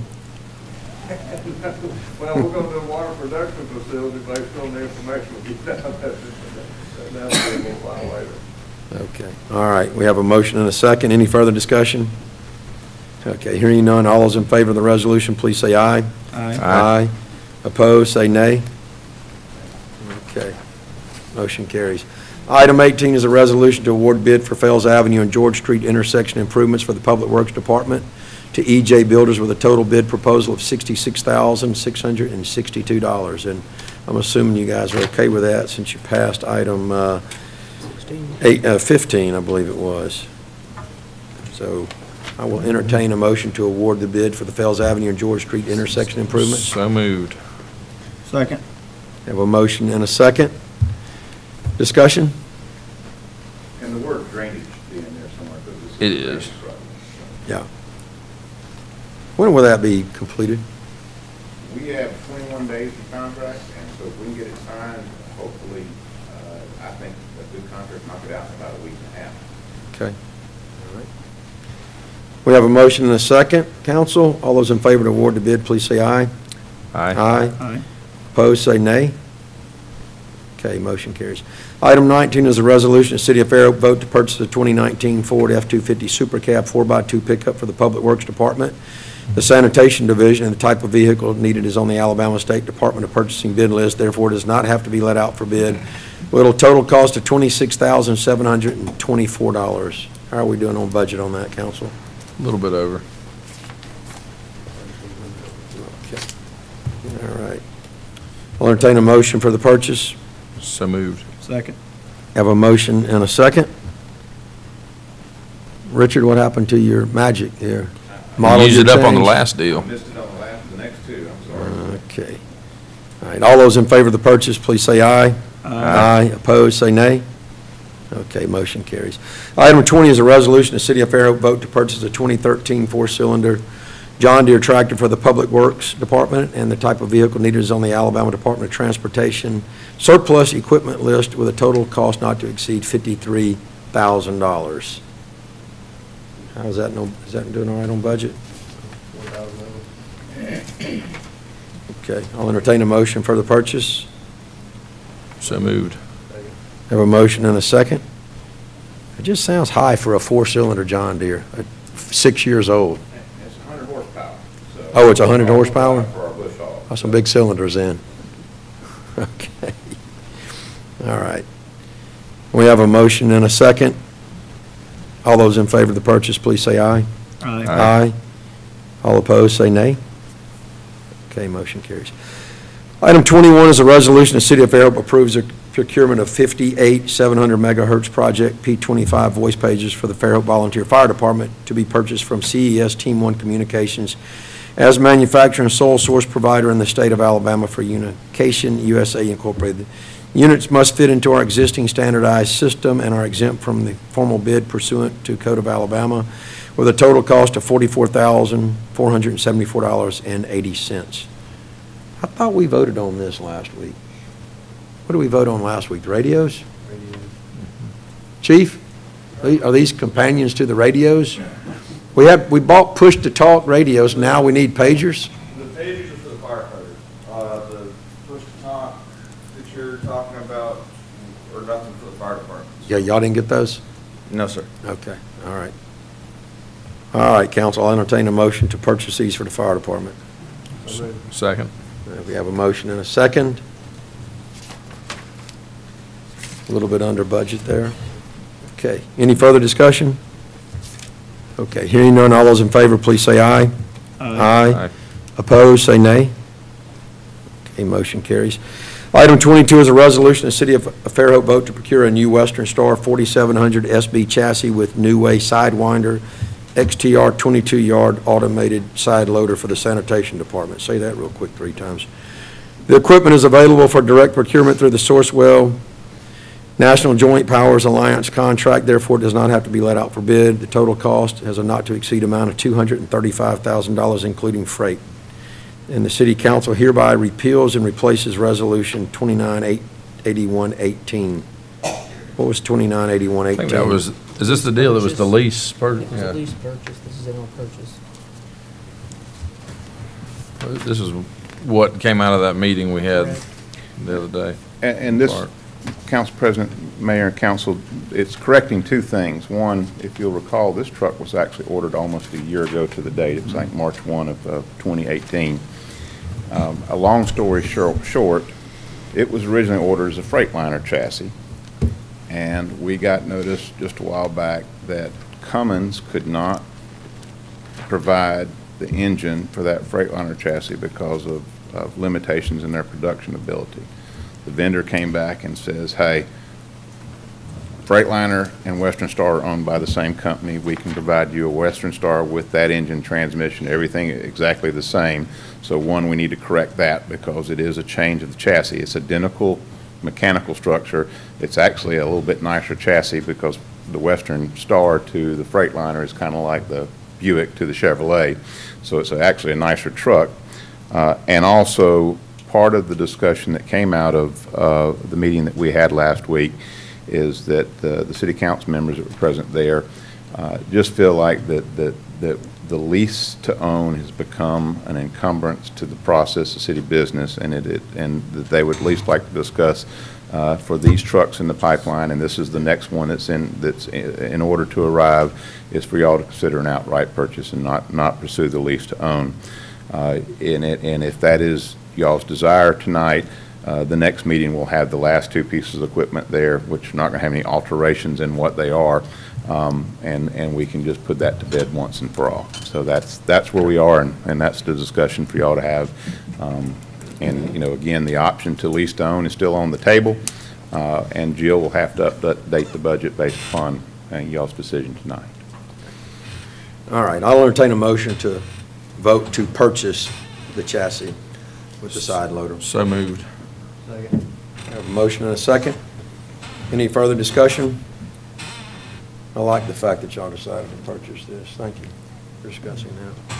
Well, we're going to do a water production facility based on the information we get out. That'll be a little while later. Okay, all right, we have a motion and a second. Any further discussion? Okay, hearing none, all those in favor of the resolution, please say aye. Aye. Aye. Opposed, say nay. Okay, motion carries. Item 18 is a resolution to award bid for Fells Avenue and George Street intersection improvements for the Public Works Department to EJ Builders with a total bid proposal of $66,662. And I'm assuming you guys are okay with that since you passed item 15, I believe it was. So I will entertain a motion to award the bid for the Fells Avenue and George Street intersection improvements. So moved. Second. Have a motion and a second. Discussion? And the word drainage should be in there somewhere. It is. Yeah. When will that be completed? We have 21 days of contract, and so if we can get it signed, hopefully, I think a good contract, knock it out in about a week and a half. Okay. All right. We We have a motion and a second. Council, all those in favor to award the bid, please say aye. Aye. Aye. Opposed, say nay. Okay, motion carries. Item 19 is a resolution, the City of Fairhope vote to purchase a 2019 Ford F-250 Super Cab 4x2 pickup for the Public Works Department, the Sanitation Division, and the type of vehicle needed is on the Alabama State Department of Purchasing bid list, therefore does not have to be let out for bid, with a total cost of $26,724. How are we doing on budget on that, Council? A little bit over. Okay. All right. I'll entertain a motion for the purchase. So moved. Second. Have a motion and a second. Richard, what happened to your magic here? Model Used it up on the change? last deal. Missed it on the next two, I'm sorry. Okay. All right, all those in favor of the purchase, please say aye. Aye. Opposed, say nay. Okay, motion carries. Item 20 is a resolution, the City of Fairhope vote to purchase a 2013 four-cylinder John Deere tractor for the Public Works Department, and the type of vehicle needed is on the Alabama Department of Transportation surplus equipment list with a total cost not to exceed $53,000. How's that? Is that doing all right on budget? Okay, I'll entertain a motion for the purchase. So moved. Have a motion and a second. It just sounds high for a four-cylinder John Deere, 6 years old. It's 100 horsepower. So Oh, it's 100 horsepower? For our bush hog. That's some big cylinders in. Okay. All right. We have a motion and a second. All those in favor of the purchase, please say aye. Aye. Aye. All opposed, say nay. Okay, motion carries. Item 21 is a resolution, the City of Fairhope approves the procurement of 58 700 megahertz project P25 voice pages for the Fairhope Volunteer Fire Department to be purchased from CES Team 1 Communications as manufacturer and sole source provider in the state of Alabama for Unication USA Incorporated. Units must fit into our existing standardized system and are exempt from the formal bid pursuant to Code of Alabama, with a total cost of $44,474.80. I thought we voted on this last week. What did we vote on last week? The radios? Chief, are these companions to the radios? We bought push-to-talk radios, now we need pagers? The pagers are for the firefighters. The push-to-talk that you're talking about are nothing for the fire department. Yeah, y'all didn't get those? No, sir. Okay, all right. All right, council, I'll entertain a motion to purchase these for the fire department. Second. We have a motion and a second. A little bit under budget there. Okay, any further discussion? Okay, hearing none, all those in favor, please say aye. Aye. Opposed, say nay. Okay, motion carries. Item 22 is a resolution, the City of Fairhope vote to procure a new Western Star 4700 SB chassis with New Way Sidewinder XTR 22-yard automated side loader for the Sanitation Department. Say that real quick 3 times. The equipment is available for direct procurement through the Sourcewell National Joint Powers Alliance contract, therefore it does not have to be let out for bid. The total cost has a not-to-exceed amount of $235,000, including freight. And the City Council hereby repeals and replaces Resolution 298118. What was 298118? I think that was, is this the deal that was the lease? It was a lease purchase, this is a purchase. This is what came out of that meeting we had the other day. And this, Council President, Mayor, and Council, it's correcting 2 things. One, if you'll recall, this truck was actually ordered almost a year ago to the date. It was like March 1 of 2018. A long story short, it was originally ordered as a Freightliner chassis, and we got notice just a while back that Cummins could not provide the engine for that Freightliner chassis because of limitations in their production ability. The vendor came back and says, hey, Freightliner and Western Star are owned by the same company. We can provide you a Western Star with that engine, transmission, everything exactly the same. So one, we need to correct that because it is a change of the chassis. It's identical mechanical structure. It's actually a little bit nicer chassis because the Western Star to the Freightliner is kind of like the Buick to the Chevrolet. So it's actually a nicer truck. And also, part of the discussion that came out of the meeting that we had last week is that the city council members that were present there just feel like that that the lease to own has become an encumbrance to the process of city business, and and that they would at least like to discuss for these trucks in the pipeline, and this is the next one that's in order to arrive, is for y'all to consider an outright purchase and not pursue the lease to own. And if that is y'all's desire tonight, the next meeting will have the last two pieces of equipment there, which are not going to have any alterations in what they are, and we can just put that to bed once and for all. So that's where we are, and that's the discussion for y'all to have. And, you know, again, the option to lease to own is still on the table, and Jill will have to update the budget based upon y'all's decision tonight. All right, I'll entertain a motion to vote to purchase the chassis with the side loader. So moved. Second. I have a motion and a second. Any further discussion? I like the fact that y'all decided to purchase this. Thank you for discussing that.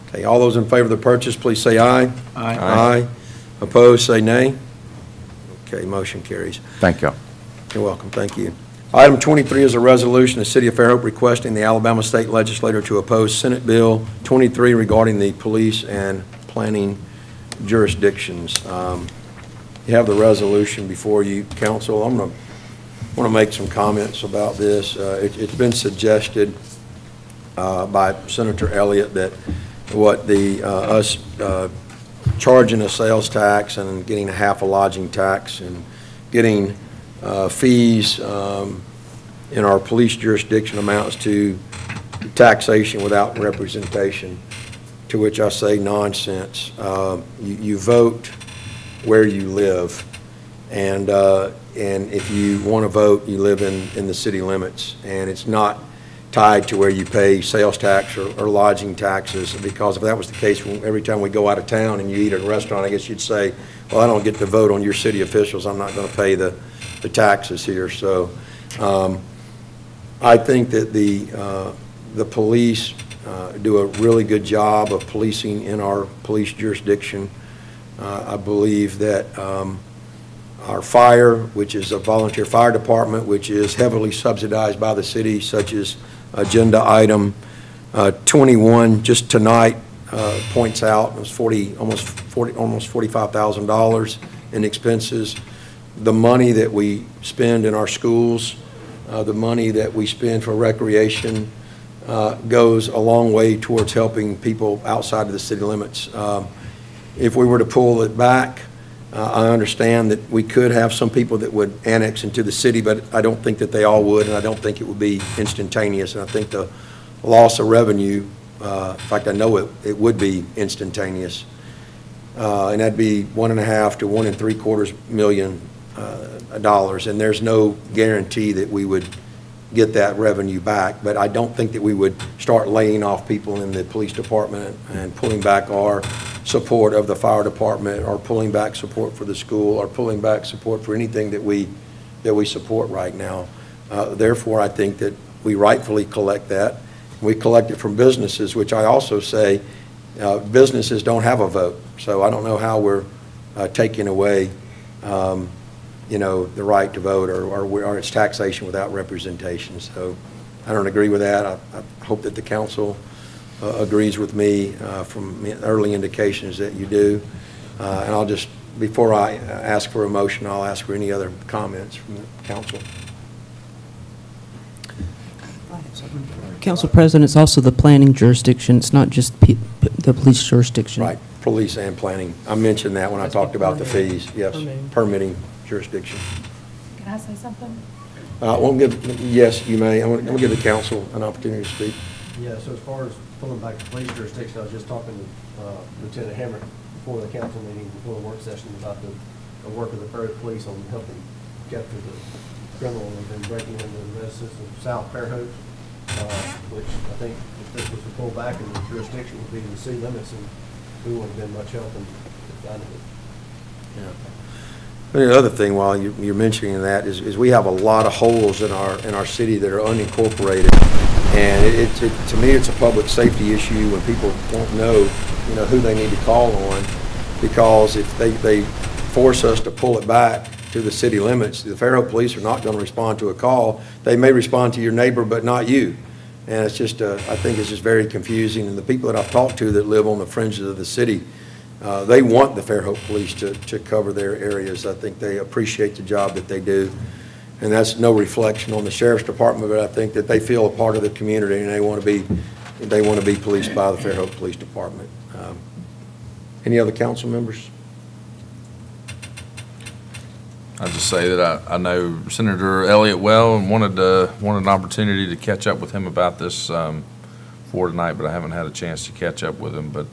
Okay, all those in favor of the purchase, please say aye. Aye. Aye. Opposed, say nay. Okay, motion carries. Thank y'all. You're welcome, thank you. Item 23 is a resolution of the City of Fairhope requesting the Alabama State Legislature to oppose Senate Bill 23 regarding the police and planning jurisdictions. You have the resolution before you, Council. I'm going to make some comments about this. It's been suggested by Senator Elliott that what us charging a sales tax and getting a half a lodging tax and getting fees in our police jurisdiction amounts to taxation without representation, to which I say nonsense. You vote where you live, and if you want to vote, you live in the city limits, and it's not tied to where you pay sales tax or lodging taxes, because if that was the case, every time we go out of town and you eat at a restaurant, I guess you'd say, well, I don't get to vote on your city officials. I'm not going to pay the taxes here. So I think that the police do a really good job of policing in our police jurisdiction. I believe that our fire, which is a volunteer fire department, which is heavily subsidized by the city, such as agenda item 21 just tonight points out, it was almost $45,000 in expenses. The money that we spend in our schools, the money that we spend for recreation goes a long way towards helping people outside of the city limits. If we were to pull it back, I understand that we could have some people that would annex into the city, but I don't think that they all would, and I don't think it would be instantaneous. And I think the loss of revenue, in fact, I know it would be instantaneous, and that'd be $1.5 to $1 3/4 million dollars, and there's no guarantee that we would get that revenue back. But I don't think that we would start laying off people in the police department and pulling back our support of the fire department, or pulling back support for the school, or pulling back support for anything that we support right now. Therefore, I think that we rightfully collect that. We collect it from businesses, which I also say businesses don't have a vote. So I don't know how we're taking away you know, the right to vote, or it's taxation without representation. So I don't agree with that. I hope that the council agrees with me from early indications that you do. And I'll just, before I ask for a motion, I'll ask for any other comments from the council. Council President, it's also the planning jurisdiction. It's not just the police jurisdiction. Right, police and planning. I mentioned that when I talked about the fees. Yes, permitting jurisdiction. Can I say something? Yes, you may. I'm going to give the council an opportunity to speak. Yeah, so as far as pulling back the police jurisdiction, I was just talking to Lieutenant Hammer before the council meeting, before the work session, about the work of the Fairhope police on helping capture the criminal who've been breaking into the residence of South Fairhope, which I think if this was to pull back in the jurisdiction would be in the city limits, and we wouldn't have been much help in finding it. Yeah. The other thing, while you're mentioning that, is we have a lot of holes in our city that are unincorporated, and to me it's a public safety issue when people won't know, you know, who they need to call on, because if they force us to pull it back to the city limits, the Fairhope police are not going to respond to a call. They may respond to your neighbor, but not you. And it's just, I think it's just very confusing. And the people that I've talked to that live on the fringes of the city, they want the Fairhope Police to cover their areas. I think they appreciate the job that they do. And that's no reflection on the Sheriff's Department, but I think that they feel a part of the community and they want to be policed by the Fairhope Police Department. Any other council members? I'll just say that I know Senator Elliott well and wanted an opportunity to catch up with him about this for tonight, but I haven't had a chance to catch up with him. But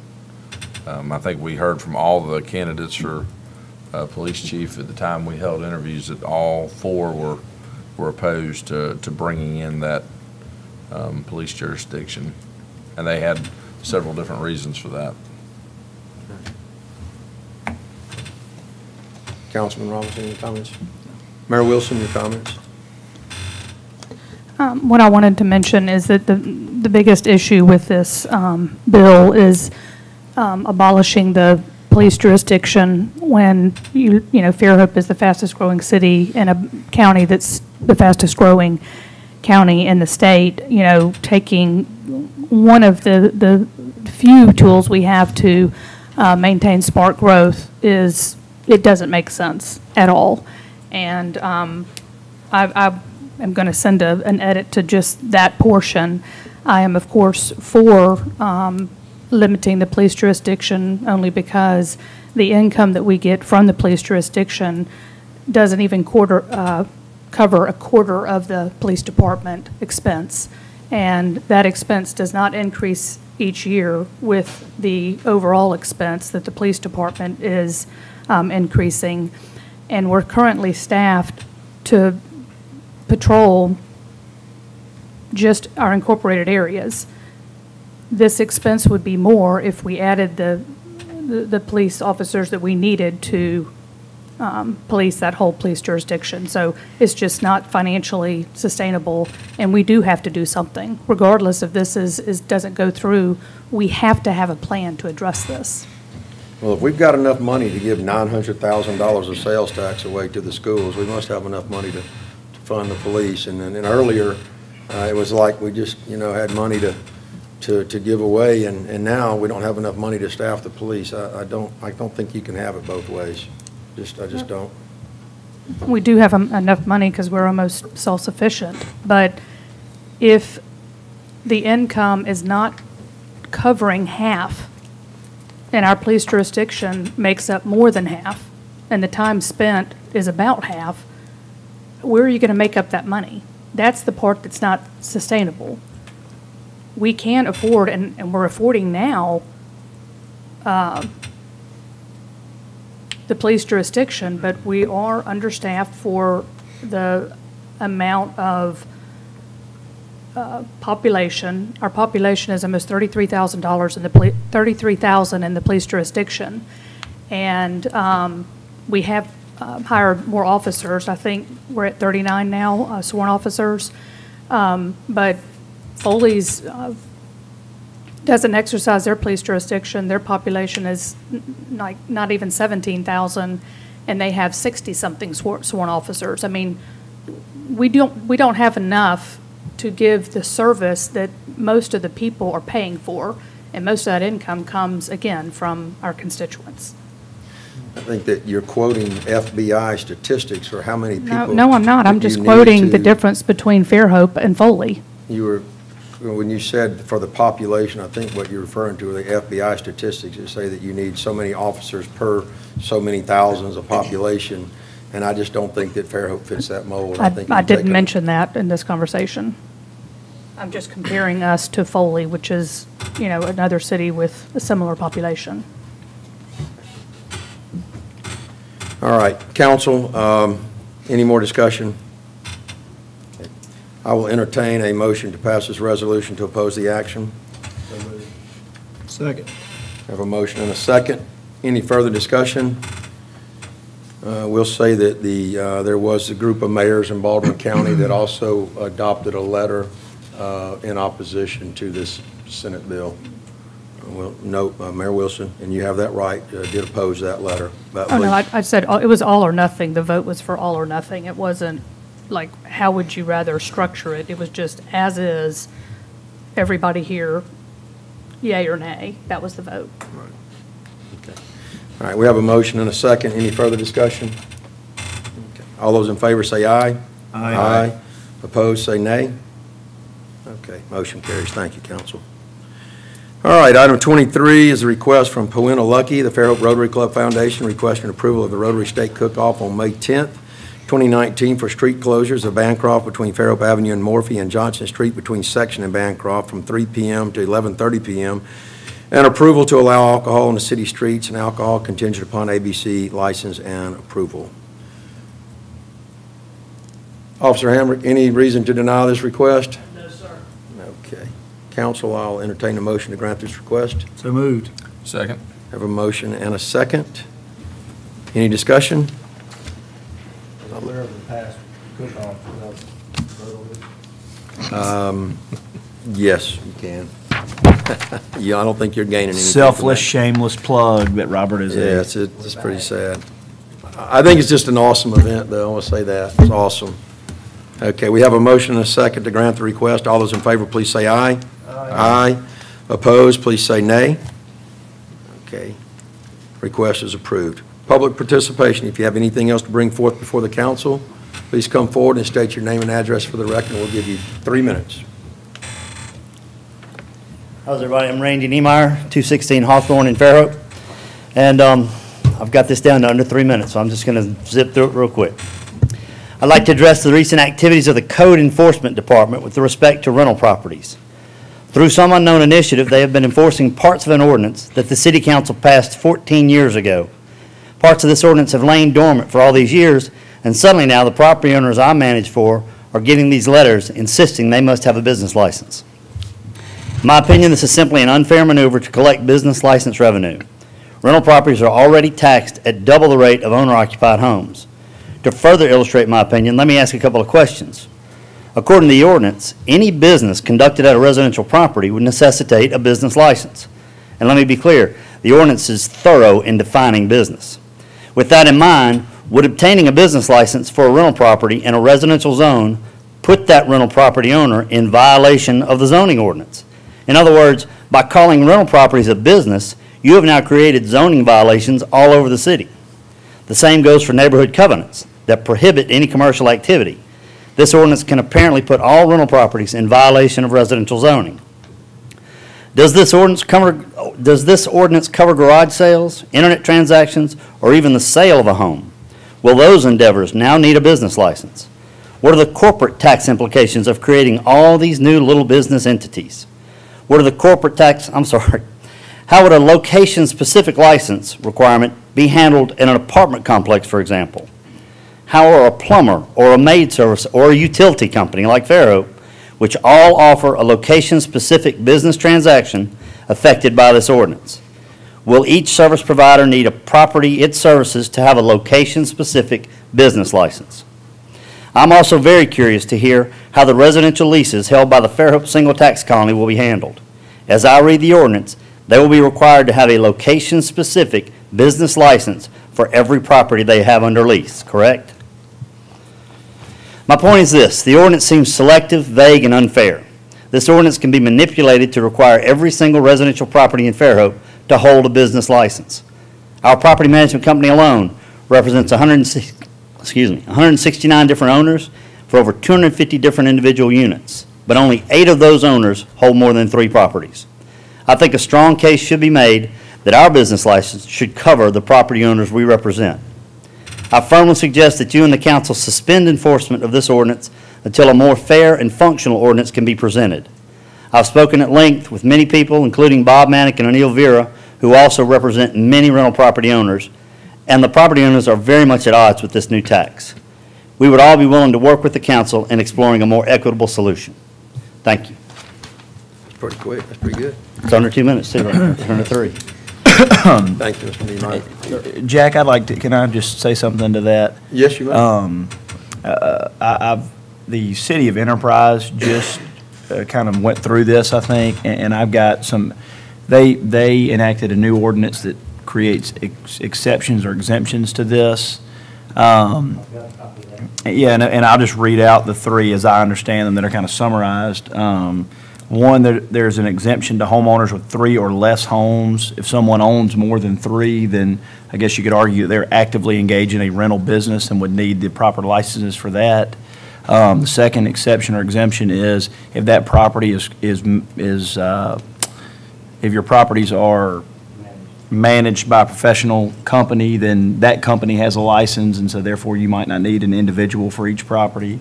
I think we heard from all the candidates for police chief at the time we held interviews that all four were opposed to bringing in that police jurisdiction, and they had several different reasons for that. Councilman Robinson, any comments? Mayor Wilson, your comments? What I wanted to mention is that the biggest issue with this bill is abolishing the police jurisdiction when you know Fairhope is the fastest growing city in a county that's the fastest growing county in the state. You know, taking one of the few tools we have to maintain smart growth it doesn't make sense at all. And I am going to send an edit to just that portion. I am, of course, for limiting the police jurisdiction only because the income that we get from the police jurisdiction doesn't even cover a quarter of the police department expense. And that expense does not increase each year with the overall expense that the police department is increasing. And we're currently staffed to patrol just our incorporated areas. This expense would be more if we added the police officers that we needed to police that whole police jurisdiction. So it's just not financially sustainable, and we do have to do something. Regardless if this doesn't go through, we have to have a plan to address this. Well, if we've got enough money to give $900,000 of sales tax away to the schools, we must have enough money to fund the police. And then earlier, it was like we just, had money to give away, and now we don't have enough money to staff the police. I don't think you can have it both ways. I just don't. We do have enough money because we're almost self-sufficient. But if the income is not covering half, and our police jurisdiction makes up more than half, and the time spent is about half, where are you going to make up that money? That's the part that's not sustainable. We can afford, and we're affording now, the police jurisdiction, but we are understaffed for the amount of population. Our population is almost $33,000 in the $33,000 in the police jurisdiction, and we have hired more officers. I think we're at 39 now, sworn officers, but Foley's doesn't exercise their police jurisdiction. Their population is like not even 17,000, and they have 60-something sworn officers. I mean, we don't have enough to give the service that most of the people are paying for, and most of that income comes, again, from our constituents. I think that you're quoting FBI statistics for how many people. No, I'm not. I'm just quoting the difference between Fairhope and Foley. When you said for the population, I think what you're referring to are the FBI statistics that say that you need so many officers per so many thousands of population, and I just don't think that Fairhope fits that mold. I didn't mention that in this conversation. I'm just comparing us to Foley, which is, another city with a similar population. All right, council, any more discussion? I will entertain a motion to pass this resolution to oppose the action. Second. I have a motion and a second. Any further discussion? We'll say that there was a group of mayors in Baldwin County that also adopted a letter in opposition to this Senate bill. Well, note, Mayor Wilson, and you have that right, did oppose that letter. Oh, no, I said it was all or nothing. The vote was for all or nothing. It wasn't like, how would you rather structure it? It was just as is, everybody here, yay or nay. That was the vote. All right, we have a motion and a second. Any further discussion? Okay. All those in favor say aye. Aye. Opposed, say nay. Okay, motion carries. Thank you, council. All right, item 23 is a request from Powena Lucky, the Fairhope Rotary Club Foundation, requesting approval of the Rotary State Cook-Off on May 10th, 2019 for street closures of Bancroft between Fairhope Avenue and Morphy and Johnson Street between Section and Bancroft from 3 p.m. to 11:30 p.m., and approval to allow alcohol on the city streets and alcohol contingent upon ABC license and approval. Officer Hamrick, any reason to deny this request? No, sir. Okay. Council, I'll entertain a motion to grant this request. So moved. Second. Have a motion and a second. Any discussion? I'm aware of the past cook-off without vote on it. Yes, you can. Yeah, I don't think you're gaining anything. Selfless, from shameless plug, but Robert is that. Yeah, it's pretty sad. I think it's just an awesome event, though. I want to say that. It's awesome. Okay, we have a motion and a second to grant the request. All those in favor, please say aye. Aye. Opposed, please say nay. Okay. Request is approved. Public participation. If you have anything else to bring forth before the council, please come forward and state your name and address for the record. We'll give you 3 minutes. How's everybody? I'm Randy Niemeyer, 216 Hawthorne in Fairhope. And I've got this down to under 3 minutes, so I'm just going to zip through it real quick. I'd like to address the recent activities of the Code Enforcement Department with respect to rental properties. Through some unknown initiative, they have been enforcing parts of an ordinance that the City Council passed 14 years ago. Parts of this ordinance have lain dormant for all these years, and suddenly now the property owners I manage for are getting these letters insisting they must have a business license. In my opinion, this is simply an unfair maneuver to collect business license revenue. Rental properties are already taxed at double the rate of owner-occupied homes. To further illustrate my opinion, let me ask a couple of questions. According to the ordinance, any business conducted at a residential property would necessitate a business license. And let me be clear, the ordinance is thorough in defining business. With that in mind, would obtaining a business license for a rental property in a residential zone put that rental property owner in violation of the zoning ordinance? In other words, by calling rental properties a business, you have now created zoning violations all over the city. The same goes for neighborhood covenants that prohibit any commercial activity. This ordinance can apparently put all rental properties in violation of residential zoning. Does this ordinance cover garage sales, internet transactions, or even the sale of a home? Will those endeavors now need a business license? What are the corporate tax implications of creating all these new little business entities? What are the corporate tax, how would a location-specific license requirement be handled in an apartment complex, for example? How are a plumber or a maid service or a utility company like Fairhope, which all offer a location-specific business transaction, affected by this ordinance? Will each service provider need a property it services to have a location-specific business license? I'm also very curious to hear how the residential leases held by the Fairhope Single Tax Colony will be handled. As I read the ordinance, they will be required to have a location-specific business license for every property they have under lease, correct? My point is this: the ordinance seems selective, vague, and unfair. This ordinance can be manipulated to require every single residential property in Fairhope to hold a business license. Our property management company alone represents 169 different owners for over 250 different individual units, but only 8 of those owners hold more than 3 properties. I think a strong case should be made that our business license should cover the property owners we represent. I firmly suggest that you and the council suspend enforcement of this ordinance until a more fair and functional ordinance can be presented. I've spoken at length with many people, including Bob Manick and Anil Vera, who also represent many rental property owners, and the property owners are very much at odds with this new tax. We would all be willing to work with the council in exploring a more equitable solution. Thank you. That's pretty quick. That's pretty good. It's under 2 minutes, too, right? Under 3. Thank you, Mr. Niemeyer. Jack, I'd like to, can I just say something to that? Yes, you may. The City of Enterprise just kind of went through this, I think, and I've got some, they enacted a new ordinance that creates exceptions or exemptions to this. Yeah, and I'll just read out the 3 as I understand them that are kind of summarized. One, there's an exemption to homeowners with 3 or less homes. If someone owns more than 3, then I guess you could argue they're actively engaged in a rental business and would need the proper licenses for that. The second exception or exemption is if that property if your properties are managed by a professional company, then that company has a license, and so therefore you might not need an individual for each property.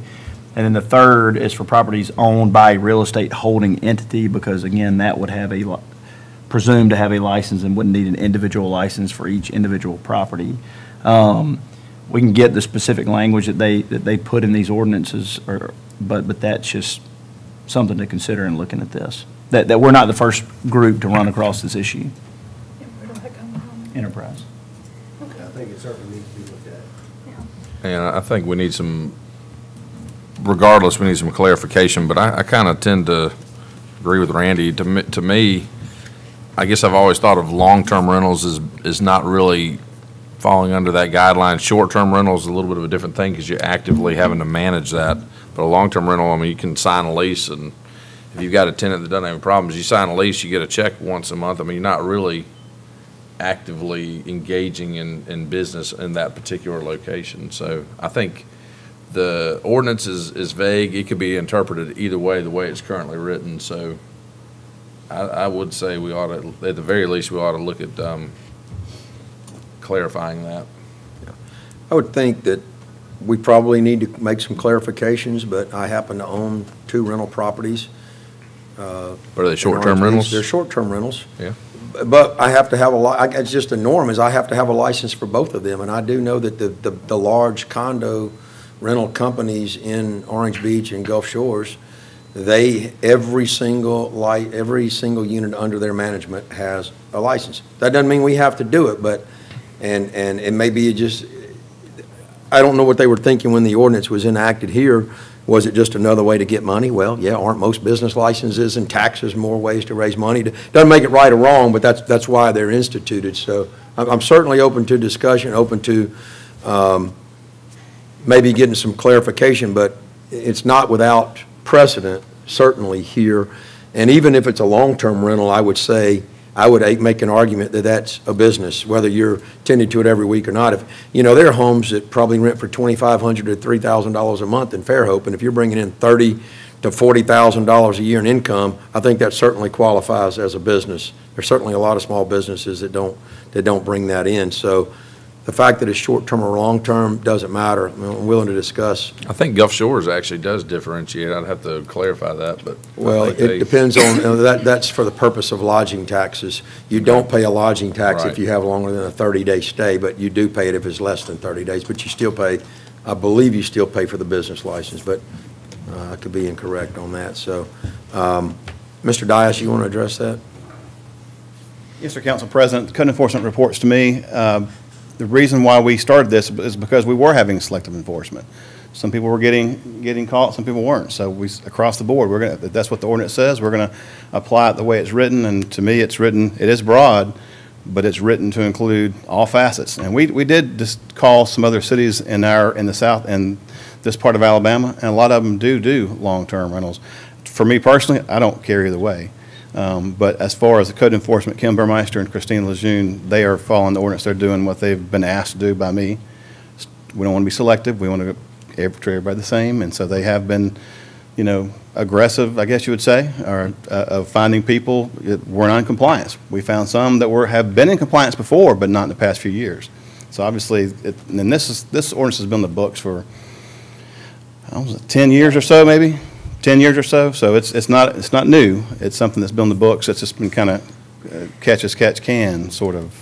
And then the third is for properties owned by a real estate holding entity, because again, that would have presumed to have a license and wouldn't need an individual license for each individual property. We can get the specific language that they put in these ordinances, but that's just something to consider in looking at this. That we're not the first group to run across this issue. Enterprise. I think it certainly needs to be looked at. And I think we need some, regardless, we need some clarification, but I kind of tend to agree with Randy. To me, I guess I've always thought of long-term rentals is not really falling under that guideline. Short-term rental is a little bit of a different thing because you're actively having to manage that. But a long-term rental, I mean, you can sign a lease, and if you've got a tenant that doesn't have any problems, you sign a lease, you get a check once a month. I mean, you're not really actively engaging in business in that particular location. So I think the ordinance is vague. It could be interpreted either way, the way it's currently written. So I would say we ought to, at the very least, we ought to look at clarifying that. I would think that we probably need to make some clarifications, but I happen to own 2 rental properties. But are they short-term rentals? They're short-term rentals. Yeah. But I have to have it's just a norm, is I have to have a license for both of them. And I do know that the large condo rental companies in Orange Beach and Gulf Shores, every single unit under their management has a license. That doesn't mean we have to do it, but, and it may be just, I don't know what they were thinking when the ordinance was enacted here. Was it just another way to get money? Well, yeah, aren't most business licenses and taxes more ways to raise money? Doesn't make it right or wrong, but that's why they're instituted. So I'm certainly open to discussion, open to maybe getting some clarification, but it's not without precedent, certainly here. And even if it's a long-term rental, I would say, I would make an argument that that's a business, whether you're tending to it every week or not. If there are homes that probably rent for $2,500 to $3,000 a month in Fairhope, and if you're bringing in $30,000 to $40,000 a year in income, I think that certainly qualifies as a business. There's certainly a lot of small businesses that don't bring that in. So the fact that it's short-term or long-term doesn't matter. I'm willing to discuss. I think Gulf Shores actually does differentiate. I'd have to clarify that, but. Well, it depends on, that's for the purpose of lodging taxes. You don't pay a lodging tax if you have longer than a 30-day stay, but you do pay it if it's less than 30 days. But you still pay, I believe you still pay for the business license, but I could be incorrect on that. So, Mr. Dias, you want to address that? Yes, sir, Council President. Code enforcement reports to me. The reason why we started this is because we were having selective enforcement. Some people were getting caught, some people weren't. So across the board, that's what the ordinance says. We're going to apply it the way it's written. And to me, it is broad, but it's written to include all facets. And we did just call some other cities in the South and this part of Alabama, and a lot of them do long-term rentals. For me personally, I don't care either way. But as far as the code enforcement, Kim Burmeister and Christine Lejeune, they are following the ordinance. They're doing what they've been asked to do by me. We don't want to be selective. We want to treat everybody the same. And so they have been, aggressive, I guess you would say, or of finding people that were not in compliance. We found some that have been in compliance before, but not in the past few years. So obviously, this ordinance has been in the books for 10 years or so, maybe. 10 years or so, so it's not new. It's something that's been in the books. It's just been kind of catch as catch can, sort of.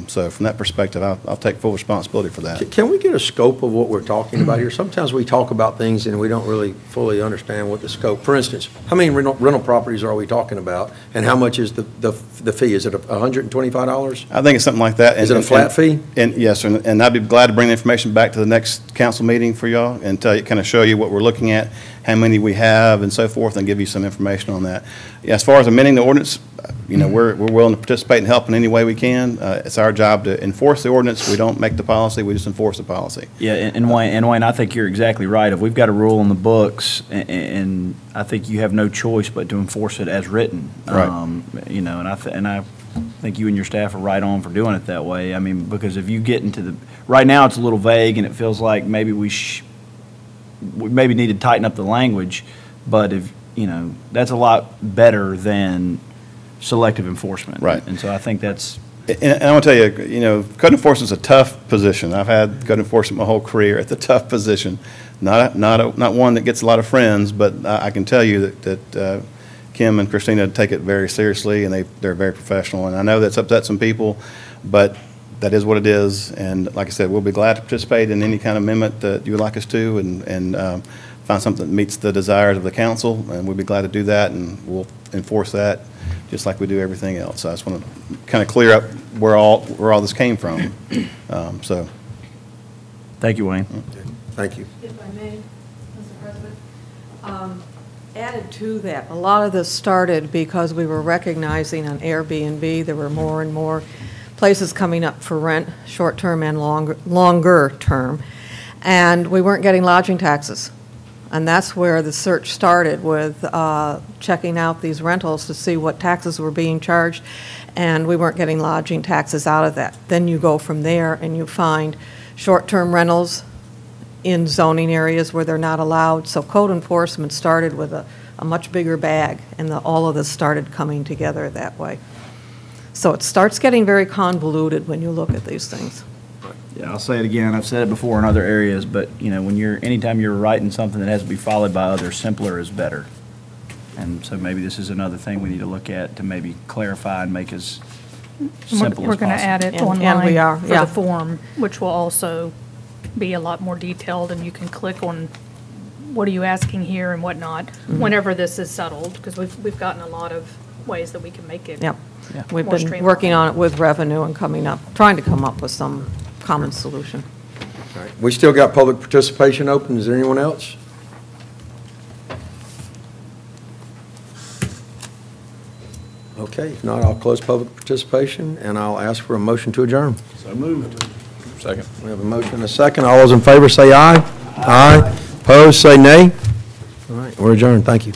So from that perspective, I'll take full responsibility for that. Can we get a scope of what we're talking about here? Sometimes we talk about things and we don't really fully understand what the scope. For instance, how many rental properties are we talking about, and how much is the fee? Is it $125? I think it's something like that. Is it a flat fee? And yes, and I'd be glad to bring the information back to the next council meeting for y'all and kind of show you what we're looking at, how many we have, and so forth, and give you some information on that. As far as amending the ordinance, you know, we're willing to participate and help in any way we can. It's our job to enforce the ordinance. We don't make the policy, we just enforce the policy. Yeah, and Wayne, I think you're exactly right. If we've got a rule in the books, and I think you have no choice but to enforce it as written. Right. You know, and I think you and your staff are right on for doing it that way. I mean, because if you get into the, right now it's a little vague, and it feels like maybe we maybe need to tighten up the language, but if, you know, that's a lot better than selective enforcement. Right. And so I think that's. And I want to tell you, you know, code enforcement's a tough position. I've had code enforcement my whole career. It's a tough position. Not one that gets a lot of friends, but I can tell you that Kim and Christina take it very seriously, and they're very professional. And I know that's upset some people, but that is what it is. And like I said, we'll be glad to participate in any kind of amendment that you would like us to, and find something that meets the desires of the council, and we'd be glad to do that, and we'll enforce that just like we do everything else. So I just want to kind of clear up where all this came from. So, Thank you, Wayne. Thank you. If I may, Mr. President, added to that, a lot of this started because we were recognizing on Airbnb there were more and more places coming up for rent, short-term and longer term, and we weren't getting lodging taxes. And that's where the search started, with checking out these rentals to see what taxes were being charged, and we weren't getting lodging taxes out of that. Then you go from there and you find short-term rentals in zoning areas where they're not allowed. So code enforcement started with a much bigger bag, and all of this started coming together that way. So it starts getting very convoluted when you look at these things. Yeah, I'll say it again. I've said it before in other areas, but you know, anytime you're writing something that has to be followed by others, simpler is better. And so maybe this is another thing we need to look at to maybe clarify and make as simple as possible. We're going to add it online and we are, for yeah. the form, which will also be a lot more detailed, and you can click on what are you asking here and whatnot whenever this is settled, because we've gotten a lot of ways that we can make it. Yep. Yeah. We've more been streamlined. working on it with revenue and trying to come up with some common solution. All right. We still got public participation open. Is there anyone else? Okay, if not, I'll close public participation, and I'll ask for a motion to adjourn. So moved. Second. We have a motion and a second. All those in favor say aye. Aye. Opposed, say nay. All right, we're adjourned. Thank you.